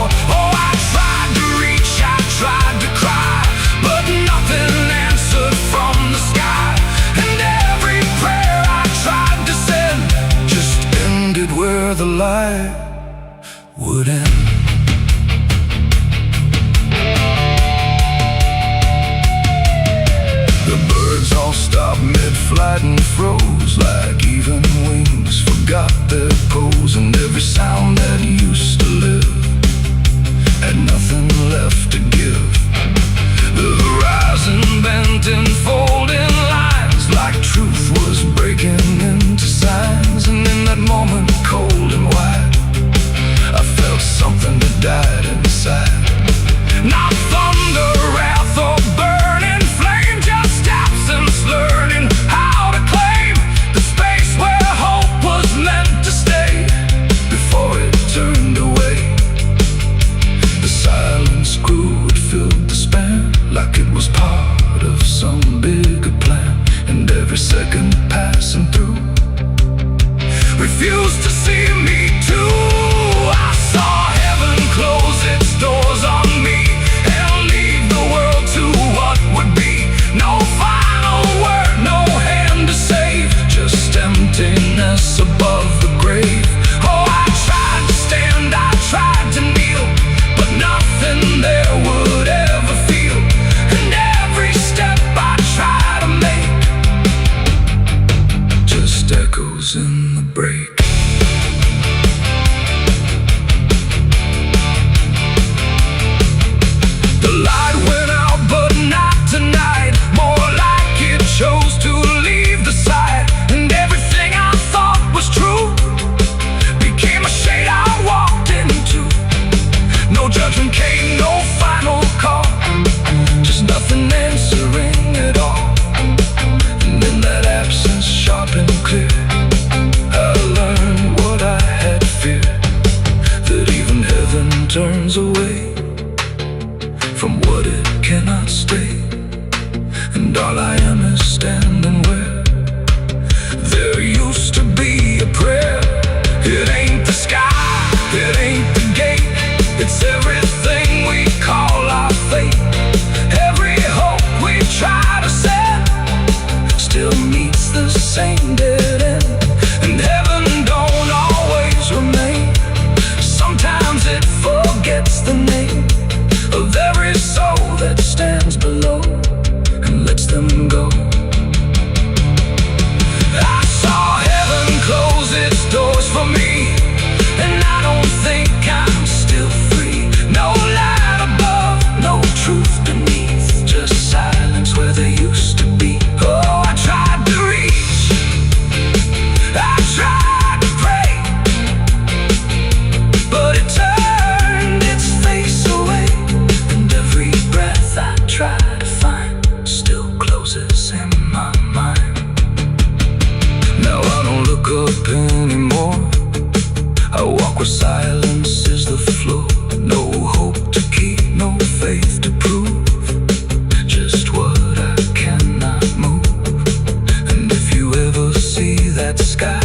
S1: Tried to cry, but nothing answered from the sky. And every prayer I tried to send just ended where the light would end. The birds all stopped mid-flight and froze, like even wings forgot their pose. And every sound that used to live had nothing left to give. The horizon bent in folding lines, like truth was breaking into signs. And in that moment, cold and white, I felt something that died inside. Not thunder, wrath, or burning flame, just absence learning how to claim the space where hope was meant to stay before it turned away. The silence grew, it filled the span, like it was part of some bigger plan. And every second passing through refused to see me too. I saw heaven close its doors on me and leave the world to what would be. No final word, no hand to save, just emptiness above the grave. Oh, I tried to stand, I tried to kneel, but nothing there would ever feel. And every step I try to make just echoes in the break. The light went out, but not tonight. More like it chose to leave the side. And everything I thought was true became a shade I walked into. No judgment came, no final call, just nothing answering at all. And in that absence, sharp and clear, I learned what I had feared, that even heaven turns away from what it cannot stay. And all I am is standing where there used to be a prayer. It ain't the sky, it ain't the gate, it's everything we call our fate. Every hope we
S2: Silence is the flow. No hope to keep, no faith to prove. Just what I cannot move. And if you ever see that sky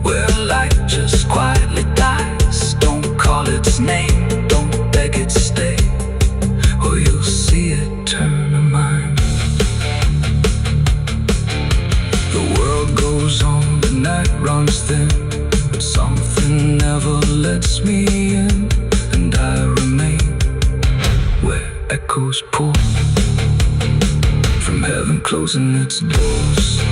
S2: where light just quietly dies, don't call its name, don't beg it stay, or you'll see it turn a mind. The world goes on, the night runs thin, but something never lets me in, and I remain where echoes pour from heaven closing its doors.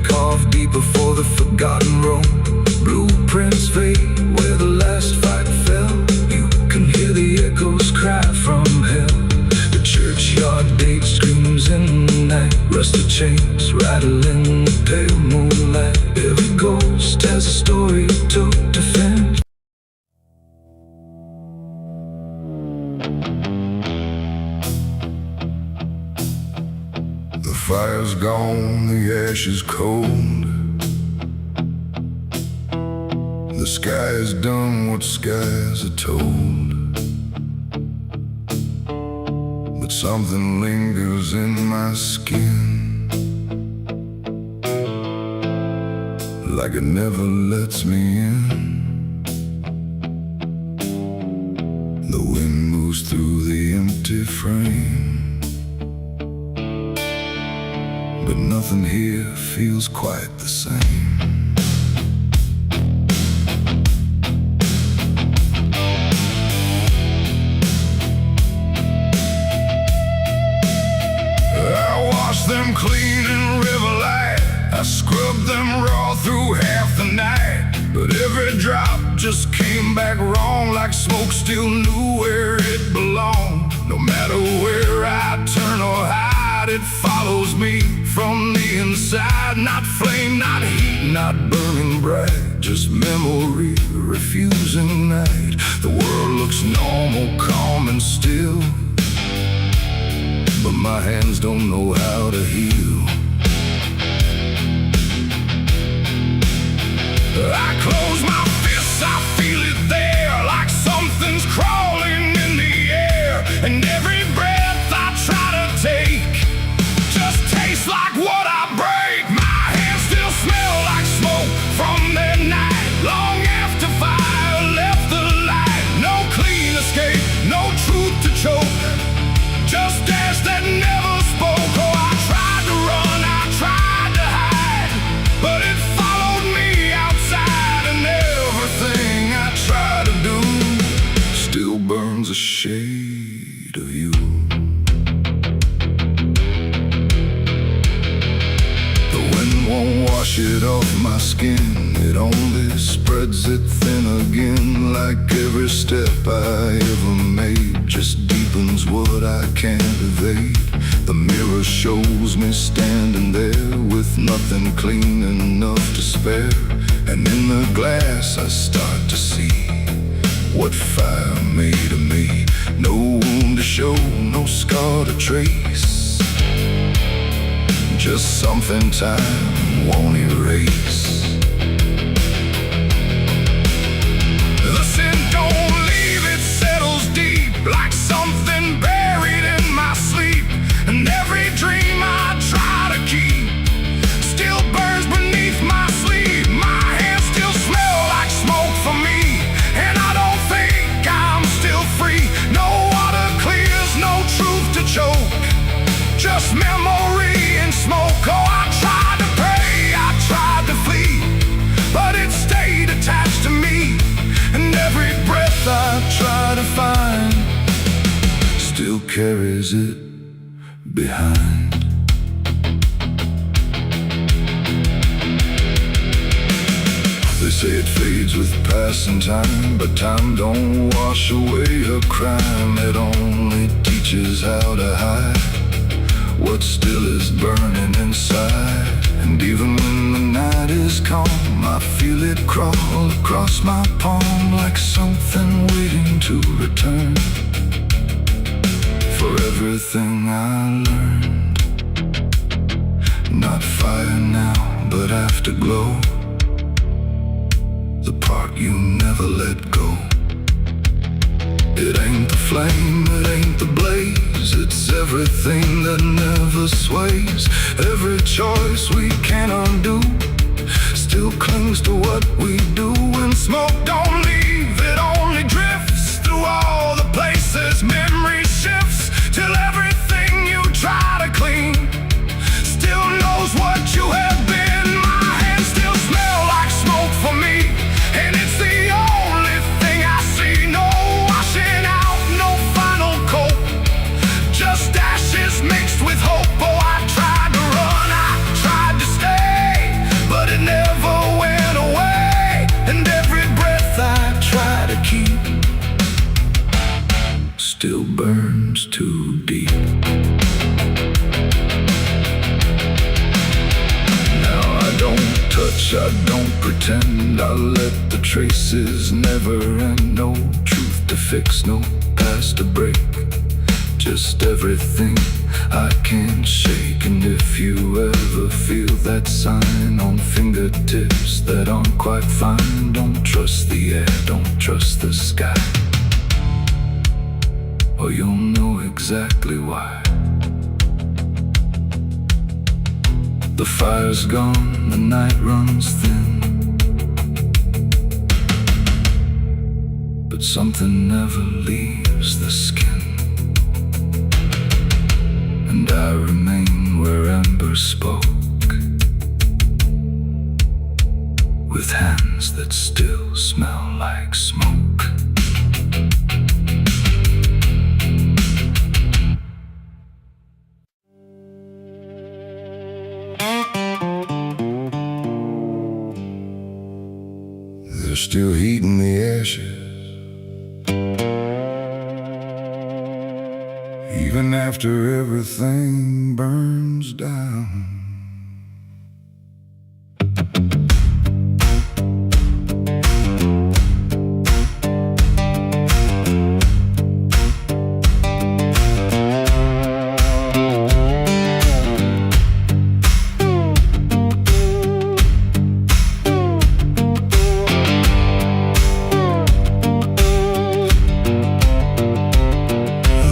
S2: Carved deep before the forgotten roam. Blueprints fade where the last fight fell. You can hear the echoes cry from hell. The churchyard date screams in the night. Rusted chains rattle in the pale moonlight. Every ghost has a story to defend.
S1: The fire's gone, the ash is cold. The sky has done what skies are told. But something lingers in my skin, like it never lets me in. The wind moves through the empty frame, but nothing here feels quite the same. I wash them clean in river light. I scrub them raw through half the night. But every drop just came back wrong, like smoke still knew where it belonged. No matter where I turn or hide, it follows me from the inside. Not flame, not heat, not burning bright, just memory refusing night. The world looks normal, calm and still, but my hands don't know how to heal. I close my fists, I feel it there, like something's crawling in the air. And every breath I try to take just tastes like what I break. My hands still smell like smoke from their night, long after fire left the light. No clean escape, no truth to choke, just ash that never spoke. Oh, I tried to run, I tried to hide, but it followed me outside. And everything I try to do still burns a shade of you. Won't wash it off my skin, it only spreads it thin again. Like every step I ever made just deepens what I can't evade. The mirror shows me standing there with nothing clean enough to spare. And in the glass I start to see what fire made of me. No wound to show, no scar to trace, just something time won't erase. The sin don't leave, it settles deep, like something buried in my sleep. And every dream I try to keep still burns beneath my sleeve. My hands still smell like smoke for me, and I don't think I'm still free. No water clears, no truth to choke, just memory and smoke. Oh, I tried to pray, I tried to flee, but it stayed attached to me. And every breath I try to find still carries it behind. say it fades with passing time, but time don't wash away a crime. It only teaches how to hide what still is burning inside. And even when the night is calm, I feel it crawl across my palm like something waiting to return for everything I learned. Not fire now, but afterglow, the part you never let go. It ain't the flame, it ain't the blaze, it's everything that never sways. Every choice we can't undo still clings to what we do. When smoke don't leave, it only drifts through all the places memory shifts, till everything you try to clean still knows what you have been. My hands still smell like smoke for me, and it's the only thing I see. No washing out, no final coat, just ashes mixed with hope. Oh, I tried to run, I tried to stay, but it never went away. And every breath I try to keep still burns too deep. I don't pretend, I let the traces never end. No truth to fix, no past to break, just everything I can't shake. And if you ever feel that sign on fingertips that aren't quite fine, don't trust the air, don't trust the sky, or you'll know exactly why. The fire's gone, the night runs thin, but something never leaves the skin. And I remain where ember spoke, with hands that still smell like smoke. There's still heat in the ashes, even after everything burns down.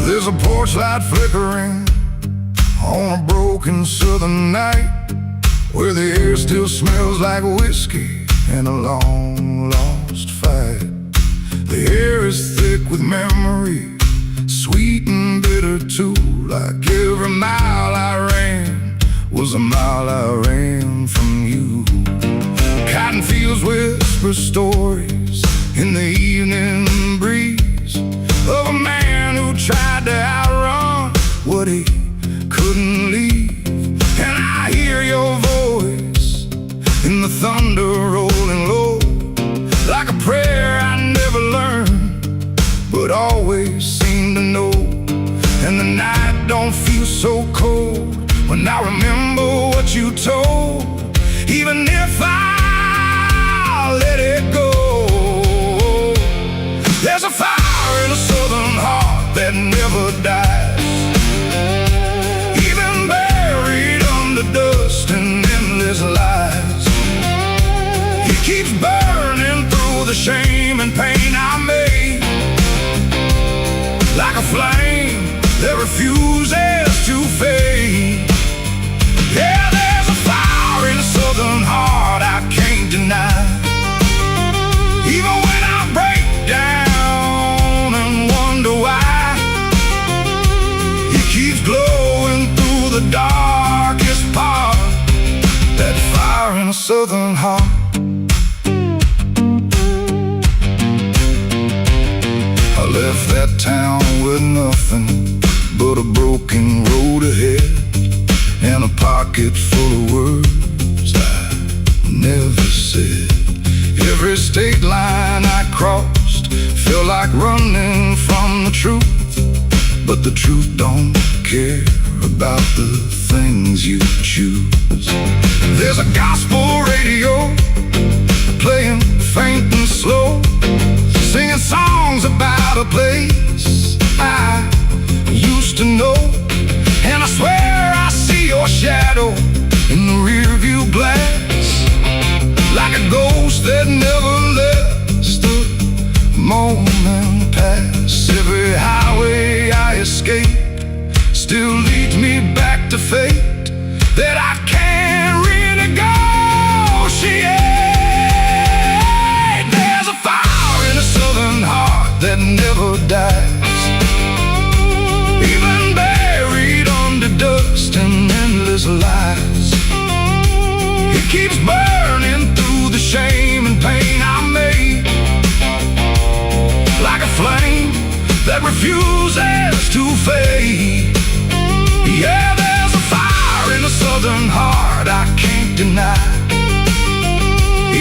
S1: There's a porch light flickering on a broken southern night, where the air still smells like whiskey and a long lost fight. The air is thick with memory, sweet and bitter too, like every mile I ran was a mile I ran from you. Cotton fields whisper stories in the evening breeze of a man who tried to outrun what he couldn't leave. And I hear your voice in the thunder rolling low, like a prayer I never learned, but always seem to know. And the night don't feel so cold when I remember what you told, even if I let it go. There's a fire in a southern heart that never dies, even buried under dust and endless lies. It keeps burning through the shame and pain I made, like a flame that refuses to fade. Yeah, there's a fire in a southern heart I can't deny, even when I break down and wonder why. It keeps glowing through the darkest part, that fire in a southern heart. I left that town with nothing but a broken road ahead, and a pocket full of words I never said. Every Every state line I crossed felt like running from the truth. But the truth don't care about the things you choose. There's a gospel radio playing faint and slow, singing songs about a place I used to know. And I swear I see your shadow in the rearview glass, like a ghost that never lets the moment pass. Every highway I escaped still leads me back to fate that I can't renegotiate. There's a fire in a southern heart that never dies, even buried under dust and endless lies. It keeps burning through the shame and pain I made, like a flame that refuses to fade. Yeah, there's a fire in a southern heart I can't deny.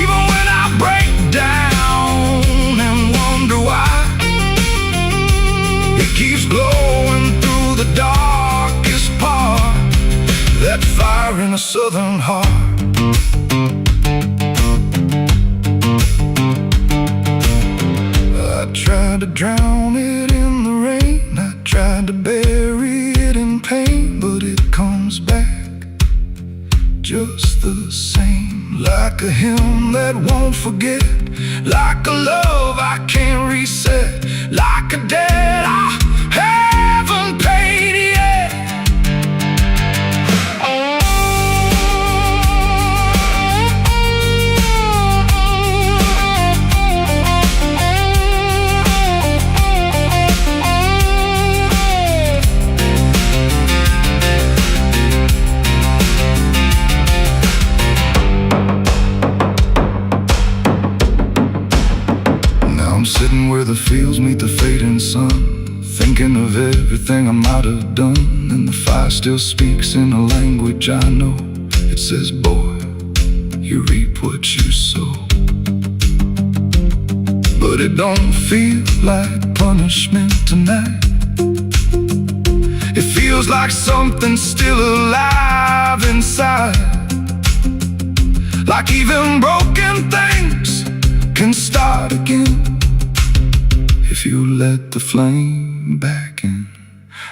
S1: Even when I break down and wonder why, it keeps glowing through the darkest part. That fire in a southern heart. I tried to drown it in the rain, I tried to bury it in pain, but it comes back just the same. Like a hymn that won't forget, like a love I can't reset, like a debt I haven't paid yet. I'm sitting where the fields meet the fading sun, thinking of everything I might have done. And the fire still speaks in a language I know. It says, boy, you reap what you sow. But it don't feel like punishment tonight. It feels like something's still alive inside, like even broken things can start again if you let the flame back in.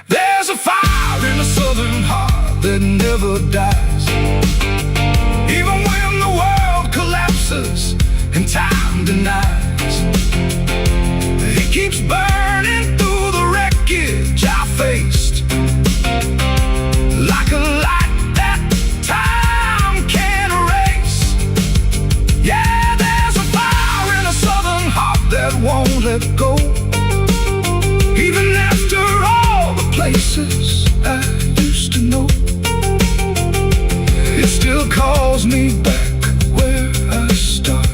S1: There's a fire in a southern heart that never dies, even when the world collapses and time denies. It keeps burning through the wreckage I faced, like a light that time can't erase. Yeah, there's a fire in a southern heart that won't let go, even after all the places I used to know. It still calls me back where I start.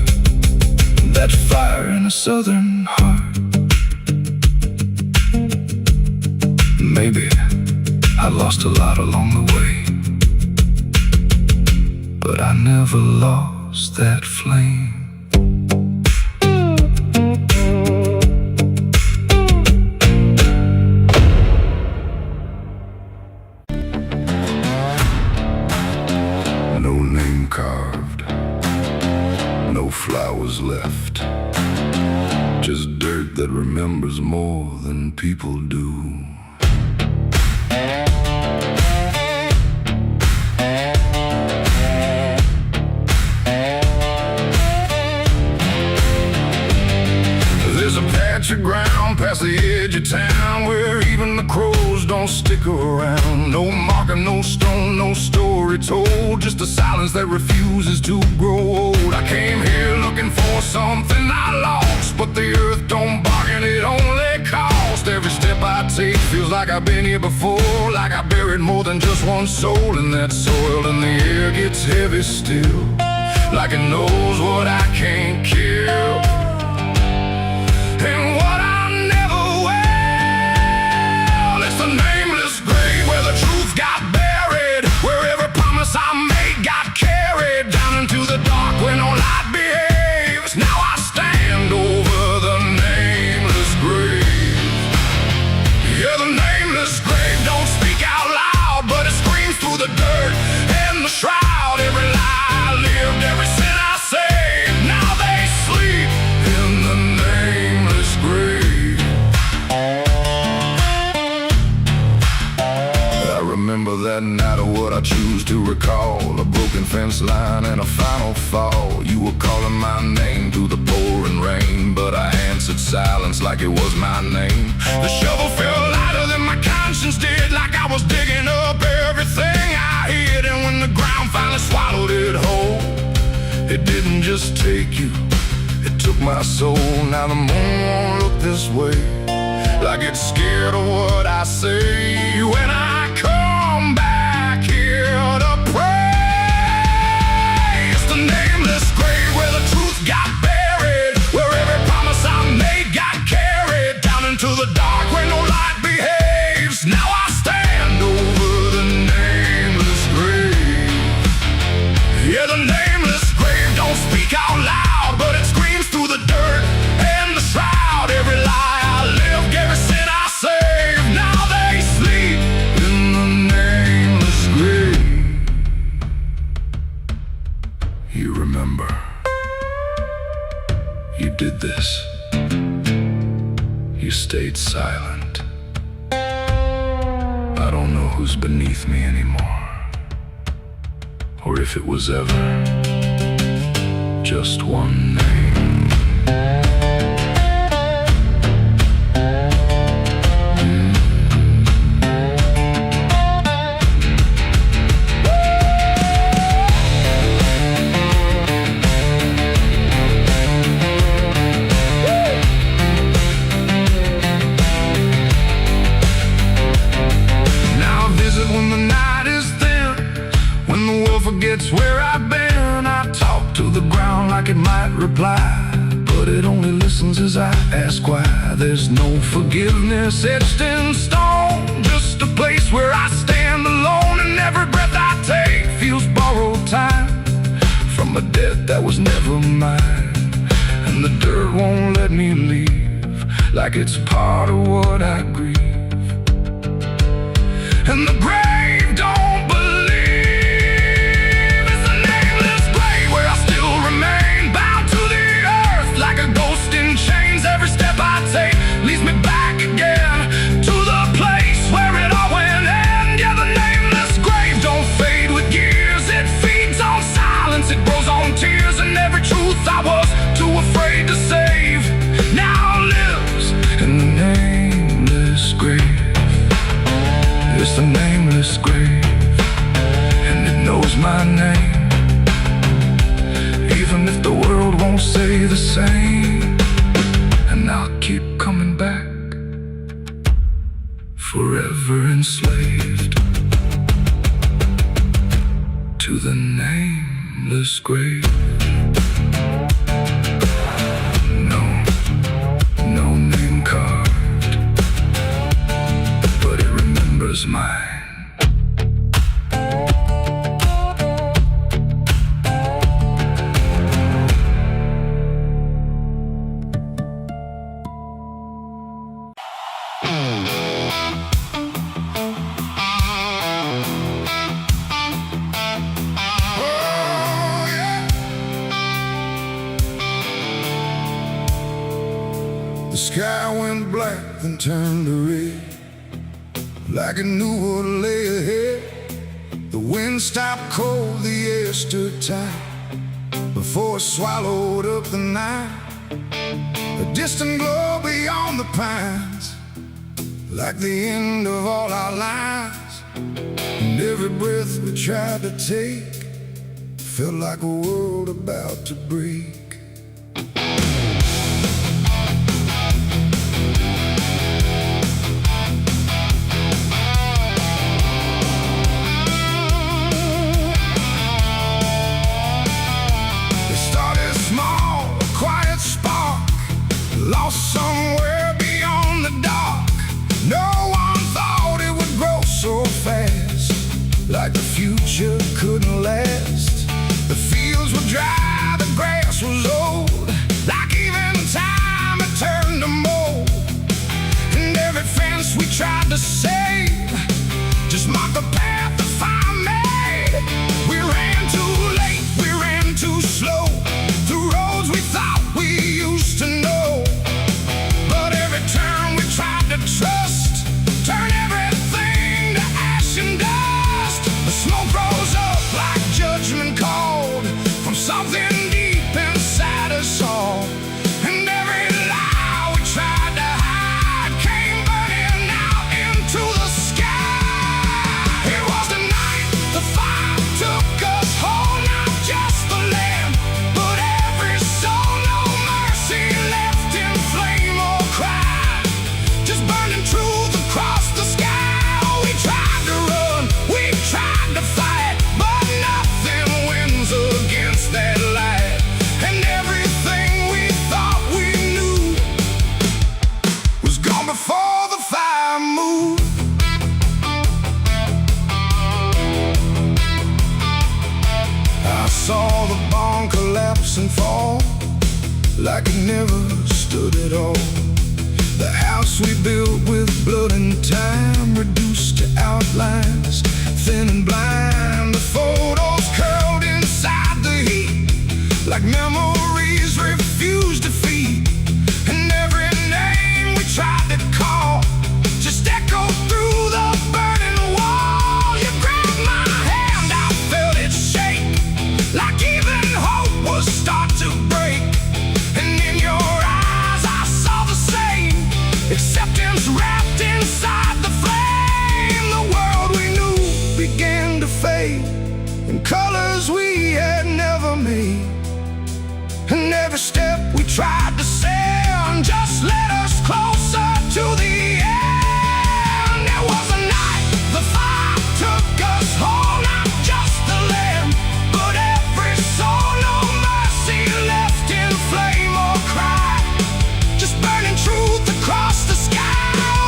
S1: That fire in a southern heart. Maybe I lost a lot along the way, but I never lost that flame. No name carved, no flowers left, just dirt that remembers more than people do. There's a patch of ground past the edge of town where even the crows don't stick around. No marker, no stone, no story told, just a silence that refuses to grow old. I came here looking for something I lost, but the earth don't bargain, it only costs. Every step I take feels like I've been here before, like I buried more than just one soul in that soil. And the air gets heavy still, like it knows what I can't kill, and what I never will. It's the nameless grave where the truth got buried, where every promise I made got carried down into the dark where no light behaves. Now I fence line and a final fall. You were calling my name through the pouring rain, but I answered silence like it was my name. The shovel felt lighter than my conscience did, like I was digging up everything I hid. And when the ground finally swallowed it whole, it didn't just take you, it took my soul. Now the moon won't look this way, like it's scared of what I say. When I come back here to pray, it's the nameless grave where the truth got buried, where every promise I made got carried down into the dark where no light behaves. Now I stand over the nameless grave. Yeah, the nameless grave don't speak out loud, but it screams through the dirt and the shroud. Every lie I lived, every sin I saved, now they sleep in the nameless grave. You remember, you did this. You stayed silent. I don't know who's beneath me anymore, or if it was ever just one name. Now I visit when the night is thin, when the world forgets where I've been. I talk to the ground like it might reply, but it only listens as I ask why. There's no forgiveness etched in stone, just a place where I stand alone, and every breath I take feels borrowed time from a debt that was never mine. And the dirt won't let me leave, like it's part of what I grieve. And the grave don't believe. It's a nameless grave where I still remain, bound to the earth like a ghost in chains. Every step I take leads me back again to the place where it all went end. Yeah, the nameless grave don't fade with years. It feeds on silence, it grows on tears, and every truth I was too afraid to save now lives in the nameless grave. It's the nameless grave, and it knows my name, even if the world won't say the same. And I'll keep coming back, forever enslaved to the nameless grave. No name carved, but it remembers mine. The sky went black, then turned to red, like it knew what lay ahead. The wind stopped cold, the air stood tight, before it swallowed up the night. A distant glow beyond the pines, like the end of all our lives. And every breath we tried to take felt like a world about to break. Lost somewhere beyond the dark. No one thought it would grow so fast, like the future couldn't last. The fields were dry, the grass was old, like even time had turned to mold. And every fence we tried to save just marked the path the fire made. We ran too late, we ran too slow, through roads we thought we used to know. like it never stood at all. The house we built with blood and time, reduced to outlines, thin and blind. The photos curled inside the heat, like memories refused to feed. And every name we tried to call just echoed through the burning wall. You grabbed my hand, I felt it shake, like even hope was start to break. And in your eyes I saw the same, acceptance wrapped inside the flame. The world we knew began to fade in colors we had never made. And every step we tried to send just led us closer to the end. There was a night the fire took us home, not just the land, but every soul. No mercy left in flame or cry, just burning truth across the sky.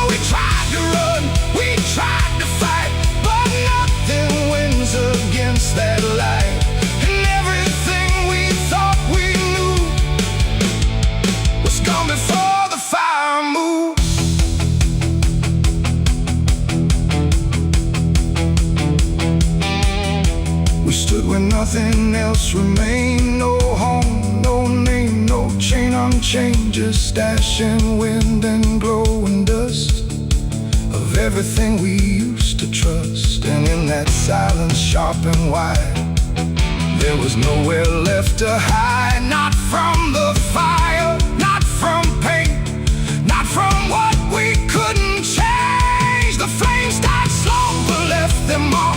S1: We tried to run, we tried to fight, but nothing wins against that light. And everything we thought we knew was gone before the fire moved. We stood where nothing else remained. No home, no name, no chain unchained, just ash and wind and glowing dust of everything we used to trust. And in that silence, sharp and wide, there was nowhere left to hide. Not from the fire, not from pain, not from what we couldn't change. The flames died slow but left them all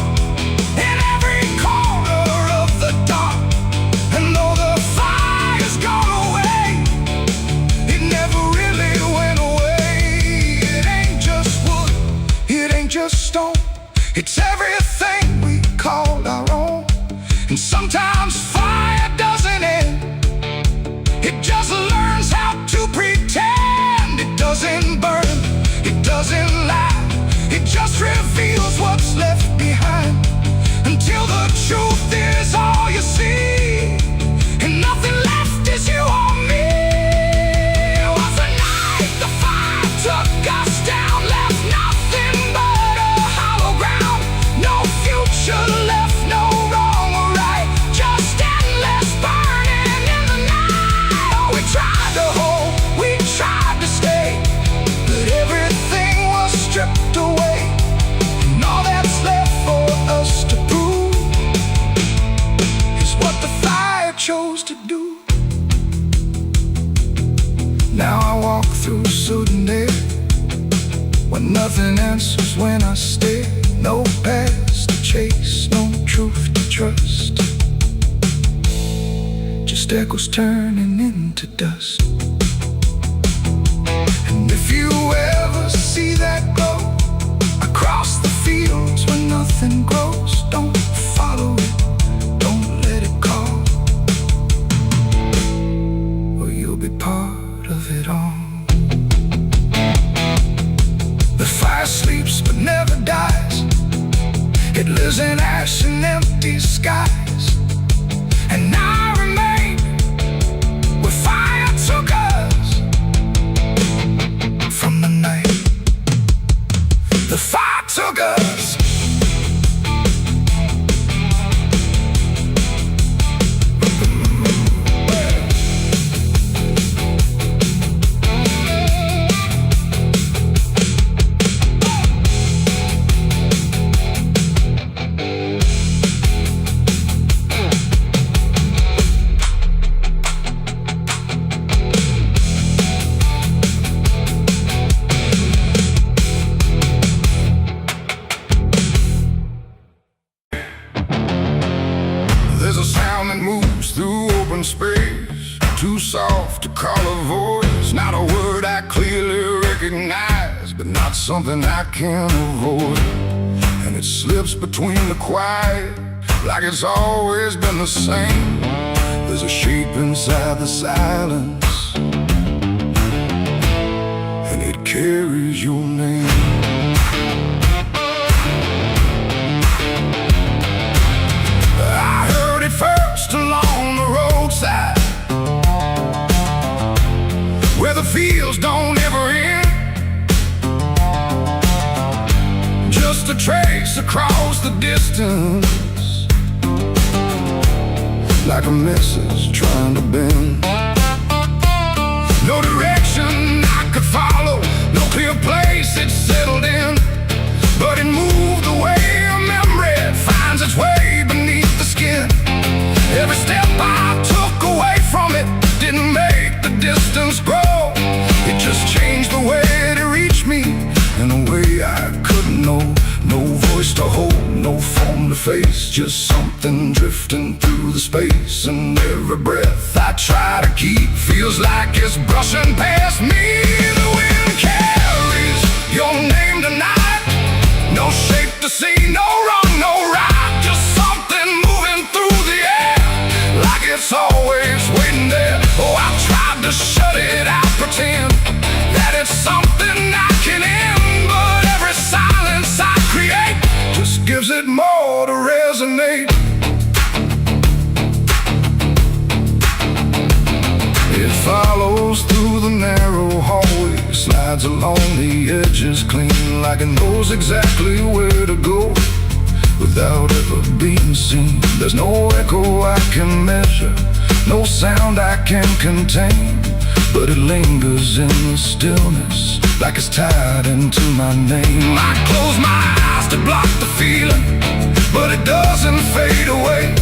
S1: in every corner of the dark. And though the fire's gone away, it never really went away. It ain't just wood, it ain't just stone, it's everything we called our own. And sometimes fire doesn't end, it just learns how to pretend. It doesn't burn, it doesn't lie, it just reveals what's left behind, until the truth is all you see, and nothing left is you or me. It was a night the fire took us down, left nothing but a hollow ground. No future left, no wrong or right, just endless burning in the night. Oh, we tried to hold, we tried to stay, but everything was stripped away. And all that's left for us to prove is what the fire chose to do. Now I walk through sudden air, when nothing answers when I stare. No past to chase, no truth to trust, just echoes turning into dust. And if you ever see that glow across the fields where nothing grows, don't follow it, don't let it call, or you'll be part of it all. The fire sleeps but never dies, it lives in ash and empty skies. And I remain where fire took us from the night the fire took us. There's a sound that moves through open space, too soft to call a voice. Not a word I clearly recognize, but not something I can avoid. And it slips between the quiet, like it's always been the same. There's a shape inside the silence, and it carries your name. I heard it first along the roadside, feels don't ever end. Just a trace across the distance, like a message trying to bend. No direction I could follow, no clear place it settled in, but it moved the way a memory finds its way beneath the skin. Every step I took away from it didn't make the distance grow. It just changed the way to reach me in a way I couldn't know. No voice to hold, no form to face, just something drifting through the space. And every breath I try to keep feels like it's brushing past me. The wind carries your name tonight. No shape to see, no wrong, no right, just something moving through the air, like it's always waiting there. Oh, I've tried to shut it out, pretend that it's something I can end, but every silence I create just gives it more to resonate. It follows through the narrow hallway, slides along the edges clean, like it knows exactly where to go without ever being seen. There's no echo I can measure, no sound I can contain, but it lingers in the stillness, like it's tied into my name. I close my eyes to block the feeling, but it doesn't fade away.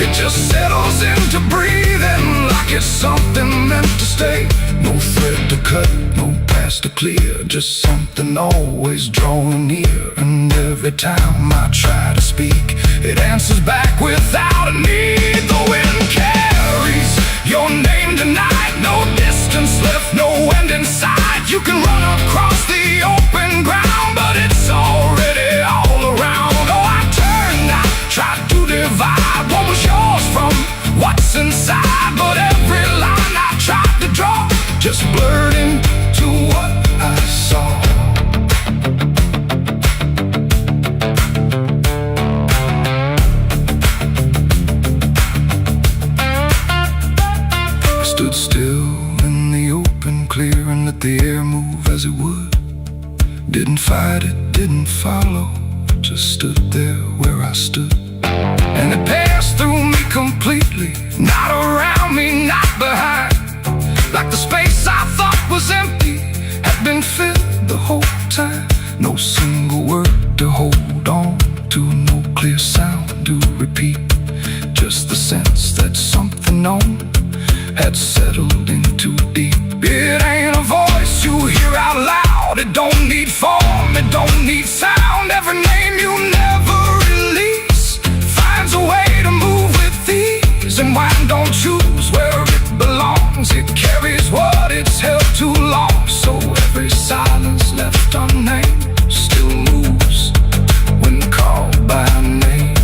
S1: It just settles into breathing, like it's something meant to stay. No thread to cut, no past to clear, just something always drawing near. And every time I try to speak, it answers back without a need. The wind carries your name tonight, no distance left, no end in sight. You can run across the open ground, but it's already all around. Oh, I turned, I tried to divide what was yours from what's inside, but every line I tried to draw just blurred into what I saw. I stood still in the open clear and let the air move as it would. Didn't fight it, didn't follow, just stood there where I stood. And it passed through me completely, not around me, not behind. Like the space I thought was empty had been filled the whole time. No single word to hold on to, no clear sound to repeat, just the sense that something known had settled in too deep. It ain't a voice you hear out loud, it don't need form, it don't need sound. Every name you never release finds a way to move with ease. And wine don't choose where it belongs, it carries what it's held too long. So every silence left unnamed still moves when called by name.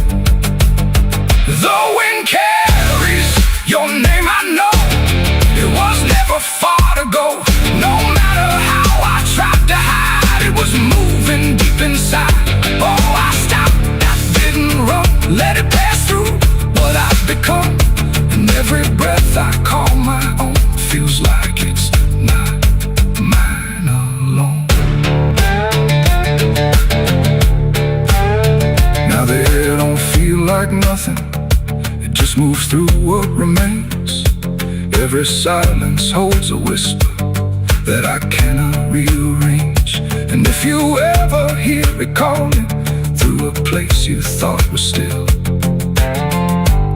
S1: The wind carries your name, I know it was never far to go. No matter how I tried to hide, it was moving deep inside. Oh, I stopped, I didn't run, let it pass through what I've become. And every breath I call my own feels like it's not mine alone. Now the air don't feel like nothing, it just moves through what remains. Every silence holds a whisper that I cannot rearrange. And if you ever hear it calling through a place you thought was still,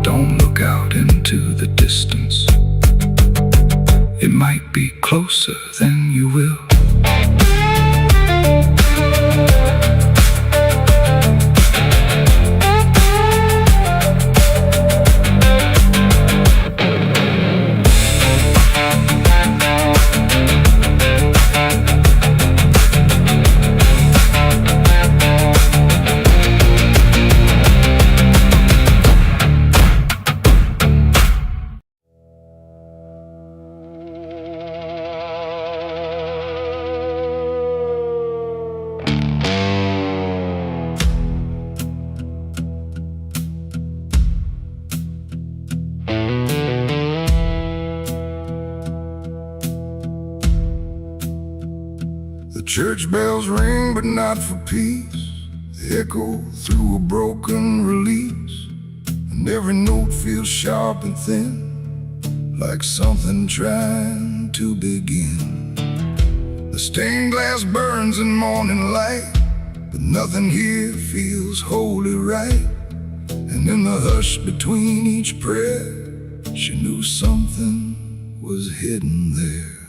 S1: don't look out into the distance, it might be closer than you will. Church bells ring, but not for peace. They echo through a broken release, and every note feels sharp and thin, like something trying to begin. The stained glass burns in morning light, but nothing here feels wholly right. And in the hush between each prayer, she knew something was hidden there.